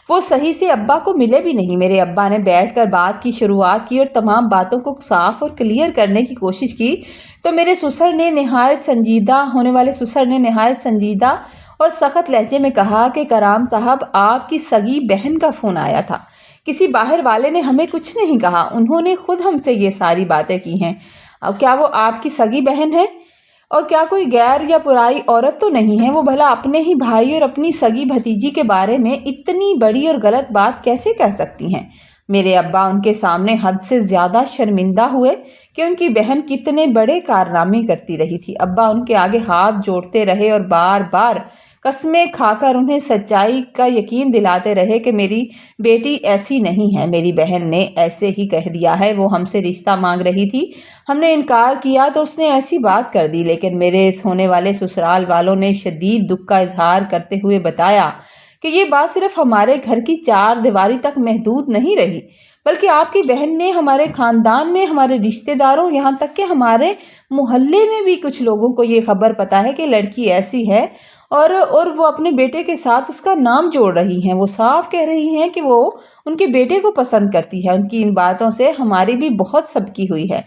वो सही से अब्बा को मिले भी नहीं। मेरे अब्बा ने बैठकर बात की शुरुआत की और तमाम बातों को साफ और क्लियर करने की कोशिश की। तो मेरे ससुर ने नहायत संजीदा होने वाले ससुर ने नहायत संजीदा और सख्त लहजे में कहा कि कराम साहब, आपकी सगी बहन का फ़ोन आया था। किसी बाहर वाले ने हमें कुछ नहीं कहा, उन्होंने खुद हमसे ये सारी बातें की हैं। अब क्या वो आपकी सगी बहन है? और क्या कोई गैर या पुराई औरत तो नहीं है? वो भला अपने ही भाई और अपनी सगी भतीजी के बारे में इतनी बड़ी और गलत बात कैसे कह सकती हैं? मेरे अब्बा उनके सामने हद से ज़्यादा शर्मिंदा हुए कि उनकी बहन कितने बड़े कारनामे करती रही थी। अब्बा उनके आगे हाथ जोड़ते रहे और बार बार कस्में खाकर उन्हें सच्चाई का यकीन दिलाते रहे कि मेरी बेटी ऐसी नहीं है, मेरी बहन ने ऐसे ही कह दिया है, वो हमसे रिश्ता मांग रही थी, हमने इनकार किया तो उसने ऐसी बात कर दी। लेकिन मेरे इस होने वाले ससुराल वालों ने शदीद दुख का इजहार करते हुए बताया कि ये बात सिर्फ हमारे घर की चार दीवारी तक महदूद नहीं रही, बल्कि आपकी बहन ने हमारे ख़ानदान में, हमारे रिश्तेदारों, यहाँ तक कि हमारे मोहल्ले में भी कुछ लोगों को ये खबर पता है कि लड़की ऐसी है और वो अपने बेटे के साथ उसका नाम जोड़ रही हैं। वो साफ कह रही हैं कि वो उनके बेटे को पसंद करती है। उनकी इन बातों से हमारी भी बहुत सबकी हुई है।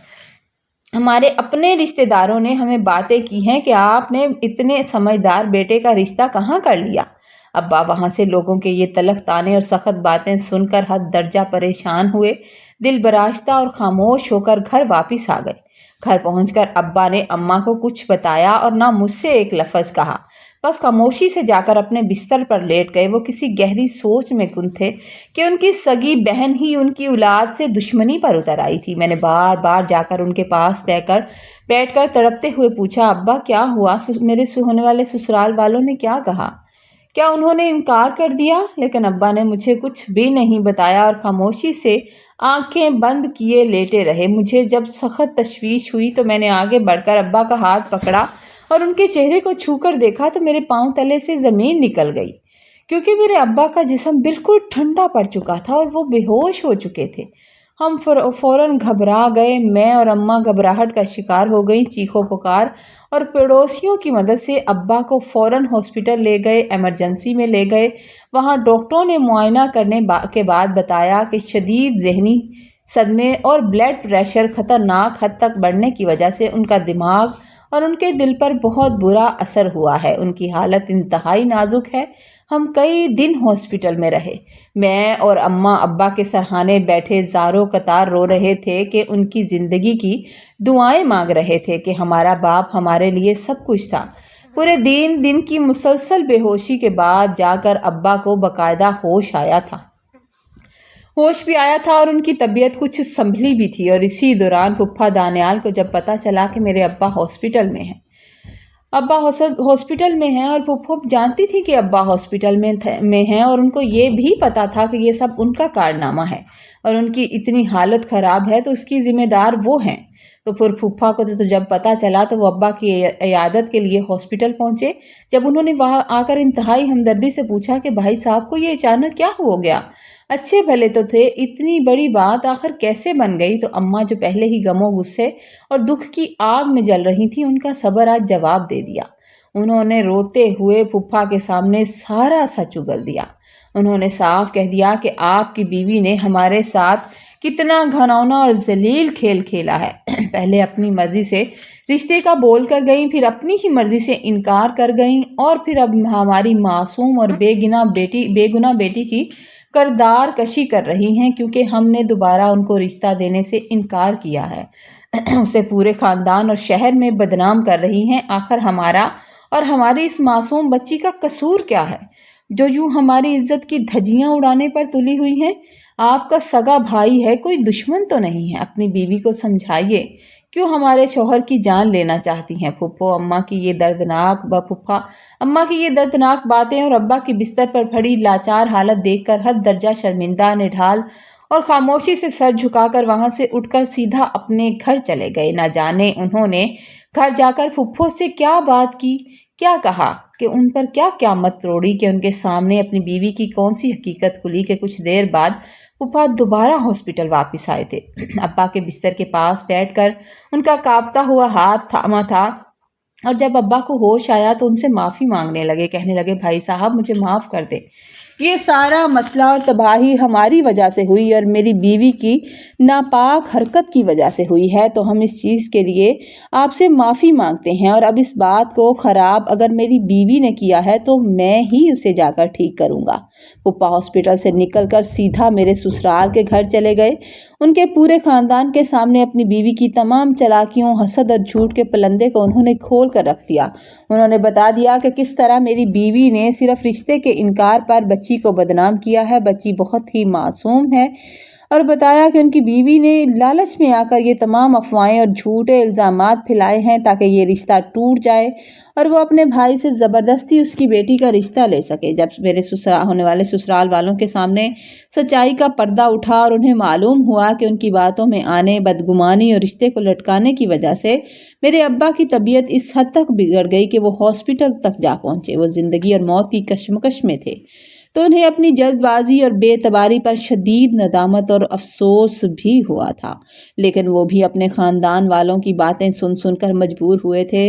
हमारे अपने रिश्तेदारों ने हमें बातें की हैं कि आपने इतने समझदार बेटे का रिश्ता कहाँ कर लिया। अब्बा वहाँ से लोगों के ये तलख ताने और सख्त बातें सुनकर हद दर्जा परेशान हुए, दिल बराश्ता और खामोश होकर घर वापस आ गए। घर पहुंचकर अब्बा ने अम्मा को कुछ बताया और ना मुझसे एक लफ्ज़ कहा, बस खामोशी से जाकर अपने बिस्तर पर लेट गए। वो किसी गहरी सोच में गुम थे कि उनकी सगी बहन ही उनकी औलाद से दुश्मनी पर उतर आई थी। मैंने बार बार जाकर उनके पास बैठकर तड़पते हुए पूछा, अब्बा क्या हुआ? मेरे होने वाले ससुराल वालों ने क्या कहा? क्या उन्होंने इनकार कर दिया? लेकिन अब्बा ने मुझे कुछ भी नहीं बताया और खामोशी से आंखें बंद किए लेटे रहे। मुझे जब सख्त तशवीश हुई तो मैंने आगे बढ़कर अब्बा का हाथ पकड़ा और उनके चेहरे को छूकर देखा तो मेरे पांव तले से ज़मीन निकल गई, क्योंकि मेरे अब्बा का जिस्म बिल्कुल ठंडा पड़ चुका था और वो बेहोश हो चुके थे। हम फौरन घबरा गए। मैं और अम्मा घबराहट का शिकार हो गई, चीखों पुकार और पड़ोसियों की मदद से अब्बा को फौरन हॉस्पिटल ले गए, इमरजेंसी में ले गए। वहाँ डॉक्टरों ने मुआयना करने के बाद बताया कि शदीद जहनी सदमे और ब्लड प्रेशर ख़तरनाक हद तक बढ़ने की वजह से उनका दिमाग और उनके दिल पर बहुत बुरा असर हुआ है। उनकी हालत इंतहाई नाजुक है। हम कई दिन हॉस्पिटल में रहे। मैं और अम्मा अब्बा के सरहाने बैठे ज़ारों कतार रो रहे थे कि उनकी ज़िंदगी की दुआएं मांग रहे थे कि हमारा बाप हमारे लिए सब कुछ था। पूरे दिन की मुसलसल बेहोशी के बाद जाकर अब्बा को बाकायदा होश आया था। होश भी आया था और उनकी तबीयत कुछ संभली भी थी। और इसी दौरान फुफ्फा दानियाल को जब पता चला कि मेरे अब्बा हॉस्पिटल में हैं, अब्बा हॉस्पिटल में हैं और फुफ्फो जानती थी कि अब्बा हॉस्पिटल में हैं और उनको ये भी पता था कि ये सब उनका कारनामा है और उनकी इतनी हालत ख़राब है तो उसकी ज़िम्मेदार वो हैं। तो फिर फूफा को तो जब पता चला तो वो अब्बा की इयादत के लिए हॉस्पिटल पहुंचे। जब उन्होंने वहां आकर इंतहाई हमदर्दी से पूछा कि भाई साहब को ये अचानक क्या हो गया, अच्छे भले तो थे, इतनी बड़ी बात आखिर कैसे बन गई, तो अम्मा जो पहले ही गमो गुस्से और दुख की आग में जल रही थी, उनका सब्र आज जवाब दे दिया। उन्होंने रोते हुए फूफा के सामने सारा सच उगल दिया। उन्होंने साफ कह दिया कि आपकी बीवी ने हमारे साथ कितना घिनौना और जलील खेल खेला है। पहले अपनी मर्जी से रिश्ते का बोल कर गई, फिर अपनी ही मर्जी से इनकार कर गई और फिर अब हमारी मासूम और बेगुनाह बेटी की करदार कशी कर रही हैं, क्योंकि हमने दोबारा उनको रिश्ता देने से इनकार किया है। उसे पूरे ख़ानदान और शहर में बदनाम कर रही हैं। आखिर हमारा اور ہماری اس معصوم بچی کا قصور کیا ہے جو یوں ہماری عزت کی دھجیاں اڑانے پر تلی ہوئی ہیں؟ آپ کا سگا بھائی ہے، کوئی دشمن تو نہیں ہے۔ اپنی بیوی کو سمجھائیے، کیوں ہمارے شوہر کی جان لینا چاہتی ہیں؟ پھپھو اماں کی یہ دردناک باتیں اور ابا کی بستر پر پڑی لاچار حالت دیکھ کر حد درجہ شرمندہ، نڈھال اور خاموشی سے سر جھکا کر وہاں سے اٹھ کر سیدھا اپنے گھر چلے گئے۔ نہ جانے انہوں نے گھر جا کر پھپھو سے کیا بات کی، کیا کہا، کہ ان پر کیا قیامت توڑی کہ ان کے سامنے اپنی بیوی کی کون سی حقیقت کھلی کہ کچھ دیر بعد پھپھا دوبارہ ہاسپٹل واپس آئے تھے۔ ابا کے بستر کے پاس بیٹھ کر ان کا کانپتا ہوا ہاتھ تھاما تھا، اور جب ابا کو ہوش آیا تو ان سے معافی مانگنے لگے، کہنے لگے بھائی صاحب مجھے معاف کر دے، یہ سارا مسئلہ اور تباہی ہماری وجہ سے ہوئی اور میری بیوی کی ناپاک حرکت کی وجہ سے ہوئی ہے، تو ہم اس چیز کے لیے آپ سے معافی مانگتے ہیں، اور اب اس بات کو خراب اگر میری بیوی نے کیا ہے تو میں ہی اسے جا کر ٹھیک کروں گا۔ پھپھا ہاسپٹل سے نکل کر سیدھا میرے سسرال کے گھر چلے گئے۔ ان کے پورے خاندان کے سامنے اپنی بیوی کی تمام چالاکیوں، حسد اور جھوٹ کے پلندے کو انہوں نے کھول کر رکھ دیا۔ انہوں نے بتا دیا کہ کس طرح میری بیوی نے صرف رشتے کے انکار پر بچی کو بدنام کیا ہے۔ بچی بہت ہی معصوم ہے، اور بتایا کہ ان کی بیوی نے لالچ میں آ کر یہ تمام افواہیں اور جھوٹے الزامات پھیلائے ہیں تاکہ یہ رشتہ ٹوٹ جائے اور وہ اپنے بھائی سے زبردستی اس کی بیٹی کا رشتہ لے سکے۔ جب میرے ہونے والے سسرال والوں کے سامنے سچائی کا پردہ اٹھا اور انہیں معلوم ہوا کہ ان کی باتوں میں آنے، بدگمانی اور رشتے کو لٹکانے کی وجہ سے میرے ابا کی طبیعت اس حد تک بگڑ گئی کہ وہ ہاسپٹل تک جا پہنچے، وہ زندگی اور موت کی کشمکش میں تھے، تو انہیں اپنی جلد بازی اور بے اعتباری پر شدید ندامت اور افسوس بھی ہوا تھا، لیکن وہ بھی اپنے خاندان والوں کی باتیں سن سن کر مجبور ہوئے تھے۔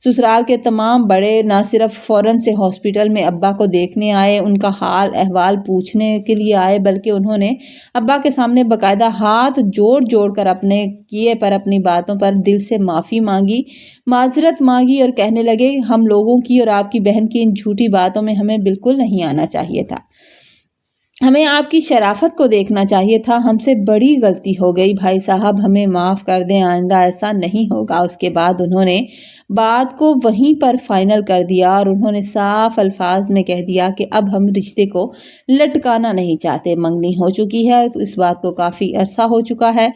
سسرال کے تمام بڑے نہ صرف فوراً سے ہاسپٹل میں ابا کو دیکھنے آئے، ان کا حال احوال پوچھنے کے لیے آئے، بلکہ انہوں نے ابا کے سامنے باقاعدہ ہاتھ جوڑ جوڑ کر اپنے کیے پر اپنی باتوں پر دل سے معافی مانگی، معذرت مانگی اور کہنے لگے ہم لوگوں کی اور آپ کی بہن کی ان جھوٹی باتوں میں ہمیں بالکل نہیں آنا چاہیے تھا، ہمیں آپ کی شرافت کو دیکھنا چاہیے تھا، ہم سے بڑی غلطی ہو گئی، بھائی صاحب ہمیں معاف کر دیں، آئندہ ایسا نہیں ہوگا۔ اس کے بعد انہوں نے بات کو وہیں پر فائنل کر دیا اور انہوں نے صاف الفاظ میں کہہ دیا کہ اب ہم رشتے کو لٹکانا نہیں چاہتے، منگنی ہو چکی ہے، اس بات کو کافی عرصہ ہو چکا ہے،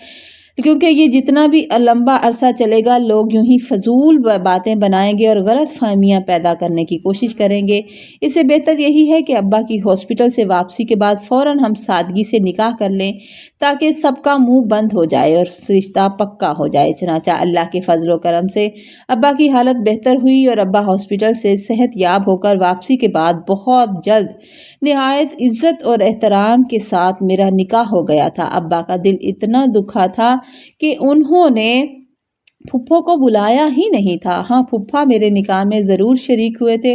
کیونکہ یہ جتنا بھی لمبا عرصہ چلے گا لوگ یوں ہی فضول باتیں بنائیں گے اور غلط فہمیاں پیدا کرنے کی کوشش کریں گے۔ اس سے بہتر یہی ہے کہ ابا کی ہاسپٹل سے واپسی کے بعد فوراً ہم سادگی سے نکاح کر لیں تاکہ سب کا منہ بند ہو جائے اور رشتہ پکا ہو جائے۔ چنانچہ اللہ کے فضل و کرم سے ابا کی حالت بہتر ہوئی اور ابا ہاسپٹل سے صحت یاب ہو کر واپسی کے بعد بہت جلد نہایت عزت اور احترام کے ساتھ میرا نکاح ہو گیا تھا۔ ابا کا دل اتنا دکھا تھا کہ انہوں نے پھپھو کو بلایا ہی نہیں تھا۔ ہاں، پھپھا میرے نکاح میں ضرور شریک ہوئے تھے۔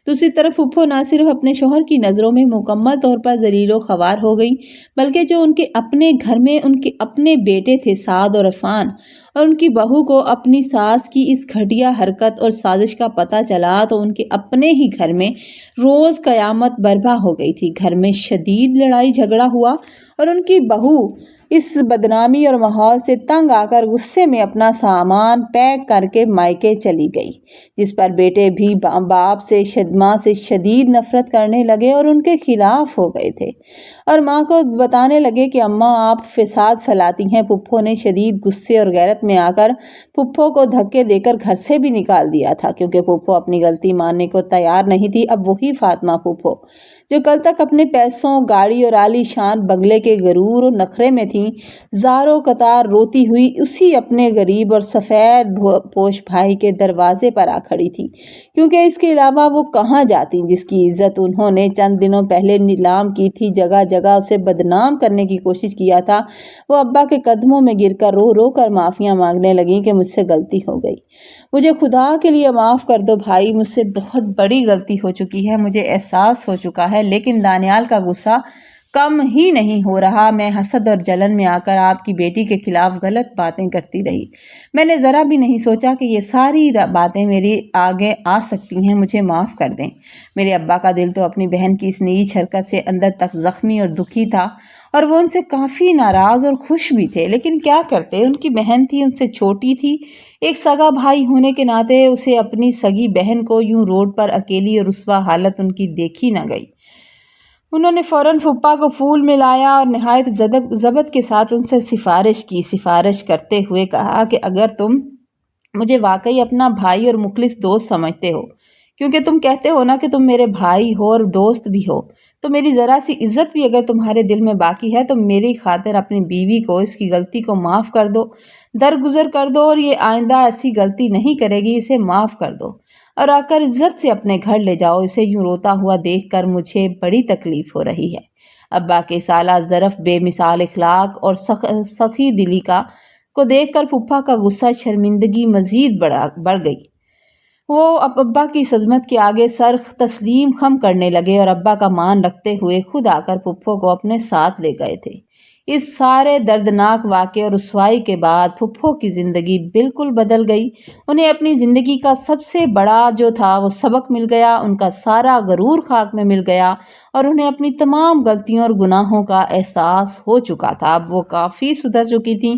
دوسری طرف پھپھو نہ صرف اپنے شوہر کی نظروں میں مکمل طور پر ذلیل و خوار ہو گئی، بلکہ جو ان کے اپنے گھر میں ان کے اپنے بیٹے تھے سعد اور عرفان، اور ان کی بہو کو اپنی ساس کی اس گھٹیا حرکت اور سازش کا پتہ چلا تو ان کے اپنے ہی گھر میں روز قیامت برپا ہو گئی تھی۔ گھر میں شدید لڑائی جھگڑا ہوا اور ان کی بہو اس بدنامی اور ماحول سے تنگ آ کر غصے میں اپنا سامان پیک کر کے مائکے چلی گئی، جس پر بیٹے بھی باپ سے ماں سے شدید نفرت کرنے لگے اور ان کے خلاف ہو گئے تھے، اور ماں کو بتانے لگے کہ اماں آپ فساد پھیلاتی ہیں۔ پھپھو نے شدید غصے اور غیرت میں آ کر پھپھو کو دھکے دے کر گھر سے بھی نکال دیا تھا، کیونکہ پھپھو اپنی غلطی ماننے کو تیار نہیں تھی۔ اب وہی فاطمہ پھپھو جو کل تک اپنے پیسوں، گاڑی اور عالی شان بنگلے کے غرور اور نخرے میں تھیں، زاروں قطار روتی ہوئی اسی اپنے غریب اور سفید پوش بھائی کے دروازے پر آ کھڑی تھی، کیونکہ اس کے علاوہ وہ کہاں جاتی جس کی عزت انہوں نے چند دنوں پہلے نیلام کی تھی، جگہ جگہ اسے بدنام کرنے کی کوشش کیا تھا۔ وہ ابا کے قدموں میں گر کر رو رو کر معافیاں مانگنے لگیں کہ مجھ سے غلطی ہو گئی، مجھے خدا کے لیے معاف کر دو بھائی، مجھ سے بہت بڑی غلطی ہو چکی ہے، مجھے احساس ہو چکا ہے، لیکن دانیال کا غصہ कम ही नहीं हो रहा। मैं हसद और जलन में आकर आपकी बेटी के खिलाफ गलत बातें करती रही। मैंने ज़रा भी नहीं सोचा कि ये सारी बातें मेरी आगे आ सकती हैं। मुझे माफ़ कर दें। मेरे अब्बा का दिल तो अपनी बहन की इस नीच हरकत से अंदर तक ज़ख्मी और दुखी था, और वो उनसे काफ़ी नाराज़ और खुश भी थे। लेकिन क्या करते, उनकी बहन थी, उनसे छोटी थी। एक सगा भाई होने के नाते उसे अपनी सगी बहन को यूं रोड पर अकेली और रुस्वा हालत उनकी देखी न गई। उन्होंने फ़ौरन फूफा को फूल मिलाया और नहायत ज़बत के साथ उनसे सिफारिश करते हुए कहा कि अगर तुम मुझे वाकई अपना भाई और मुखलिस दोस्त समझते हो, क्योंकि तुम कहते हो ना कि तुम मेरे भाई हो और दोस्त भी हो, तो मेरी ज़रा सी इज्जत भी अगर तुम्हारे दिल में बाकी है तो मेरी खातिर अपनी बीवी को इसकी गलती को माफ़ कर दो, दरगुजर कर दो, और ये आइंदा ऐसी गलती नहीं करेगी, इसे माफ़ कर दो और आकर इज्जत से अपने घर ले जाओ। इसे यूं रोता हुआ देखकर मुझे बड़ी तकलीफ हो रही है। अब्बा के साला ज़रफ़, बेमिसाल इखलाक और सखी दिली को देखकर फूफा का गुस्सा, शर्मिंदगी मज़ीद बढ़ गई। वो अब अब्बा की इस अज़मत के आगे सर तस्लीम खम करने लगे और अब्बा का मान रखते हुए खुद आकर फुप्पो को अपने साथ ले गए थे। इस सारे दर्दनाक वाक़े और रुसवाई के बाद फुप्पो की ज़िंदगी बिल्कुल बदल गई। उन्हें अपनी ज़िंदगी का सबसे बड़ा जो था वो सबक मिल गया। उनका सारा गरूर खाक में मिल गया और उन्हें अपनी तमाम गलतियों और गुनाहों का एहसास हो चुका था। अब वो काफ़ी सुधर चुकी थीं।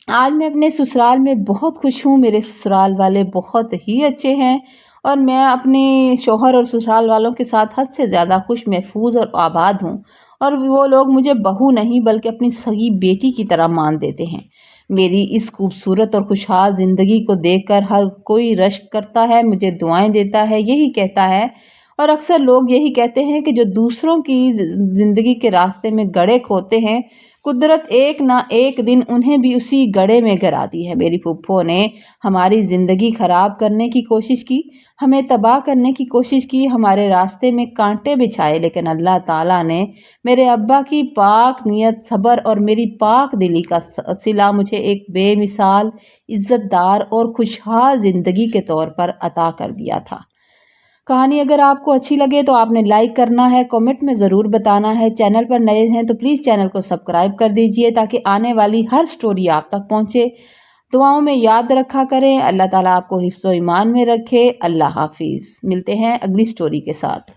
आज मैं अपने ससुराल में बहुत खुश हूँ। मेरे ससुराल वाले बहुत ही अच्छे हैं और मैं अपने शौहर और ससुराल वालों के साथ हद से ज़्यादा खुश, महफूज और आबाद हूँ, और वो लोग मुझे बहू नहीं बल्कि अपनी सगी बेटी की तरह मान देते हैं। मेरी इस खूबसूरत और खुशहाल ज़िंदगी को देखकर हर कोई रश्क करता है, मुझे दुआएं देता है, यही कहता है। और अक्सर लोग यही कहते हैं कि जो दूसरों की ज़िंदगी के रास्ते में गड़े खोते हैं, कुदरत एक ना एक दिन उन्हें भी उसी गड्ढे में गिराती है। मेरी फूफो ने हमारी ज़िंदगी ख़राब करने की कोशिश की, हमें तबाह करने की कोशिश की, हमारे रास्ते में कांटे बिछाए, लेकिन अल्लाह ताला ने मेरे अब्बा की पाक नीयत, सब्र और मेरी पाक दिली का सिला मुझे एक बेमिसाल, इज़्ज़तदार और खुशहाल ज़िंदगी के तौर पर अता कर दिया था। कहानी अगर आपको अच्छी लगे तो आपने लाइक करना है, कमेंट में ज़रूर बताना है। चैनल पर नए हैं तो प्लीज़ चैनल को सब्सक्राइब कर दीजिए ताकि आने वाली हर स्टोरी आप तक पहुँचे। दुआओं में याद रखा करें। अल्लाह ताला आपको हिफ्ज़-ओ-ईमान में रखे। अल्लाह हाफिज़। मिलते हैं अगली स्टोरी के साथ।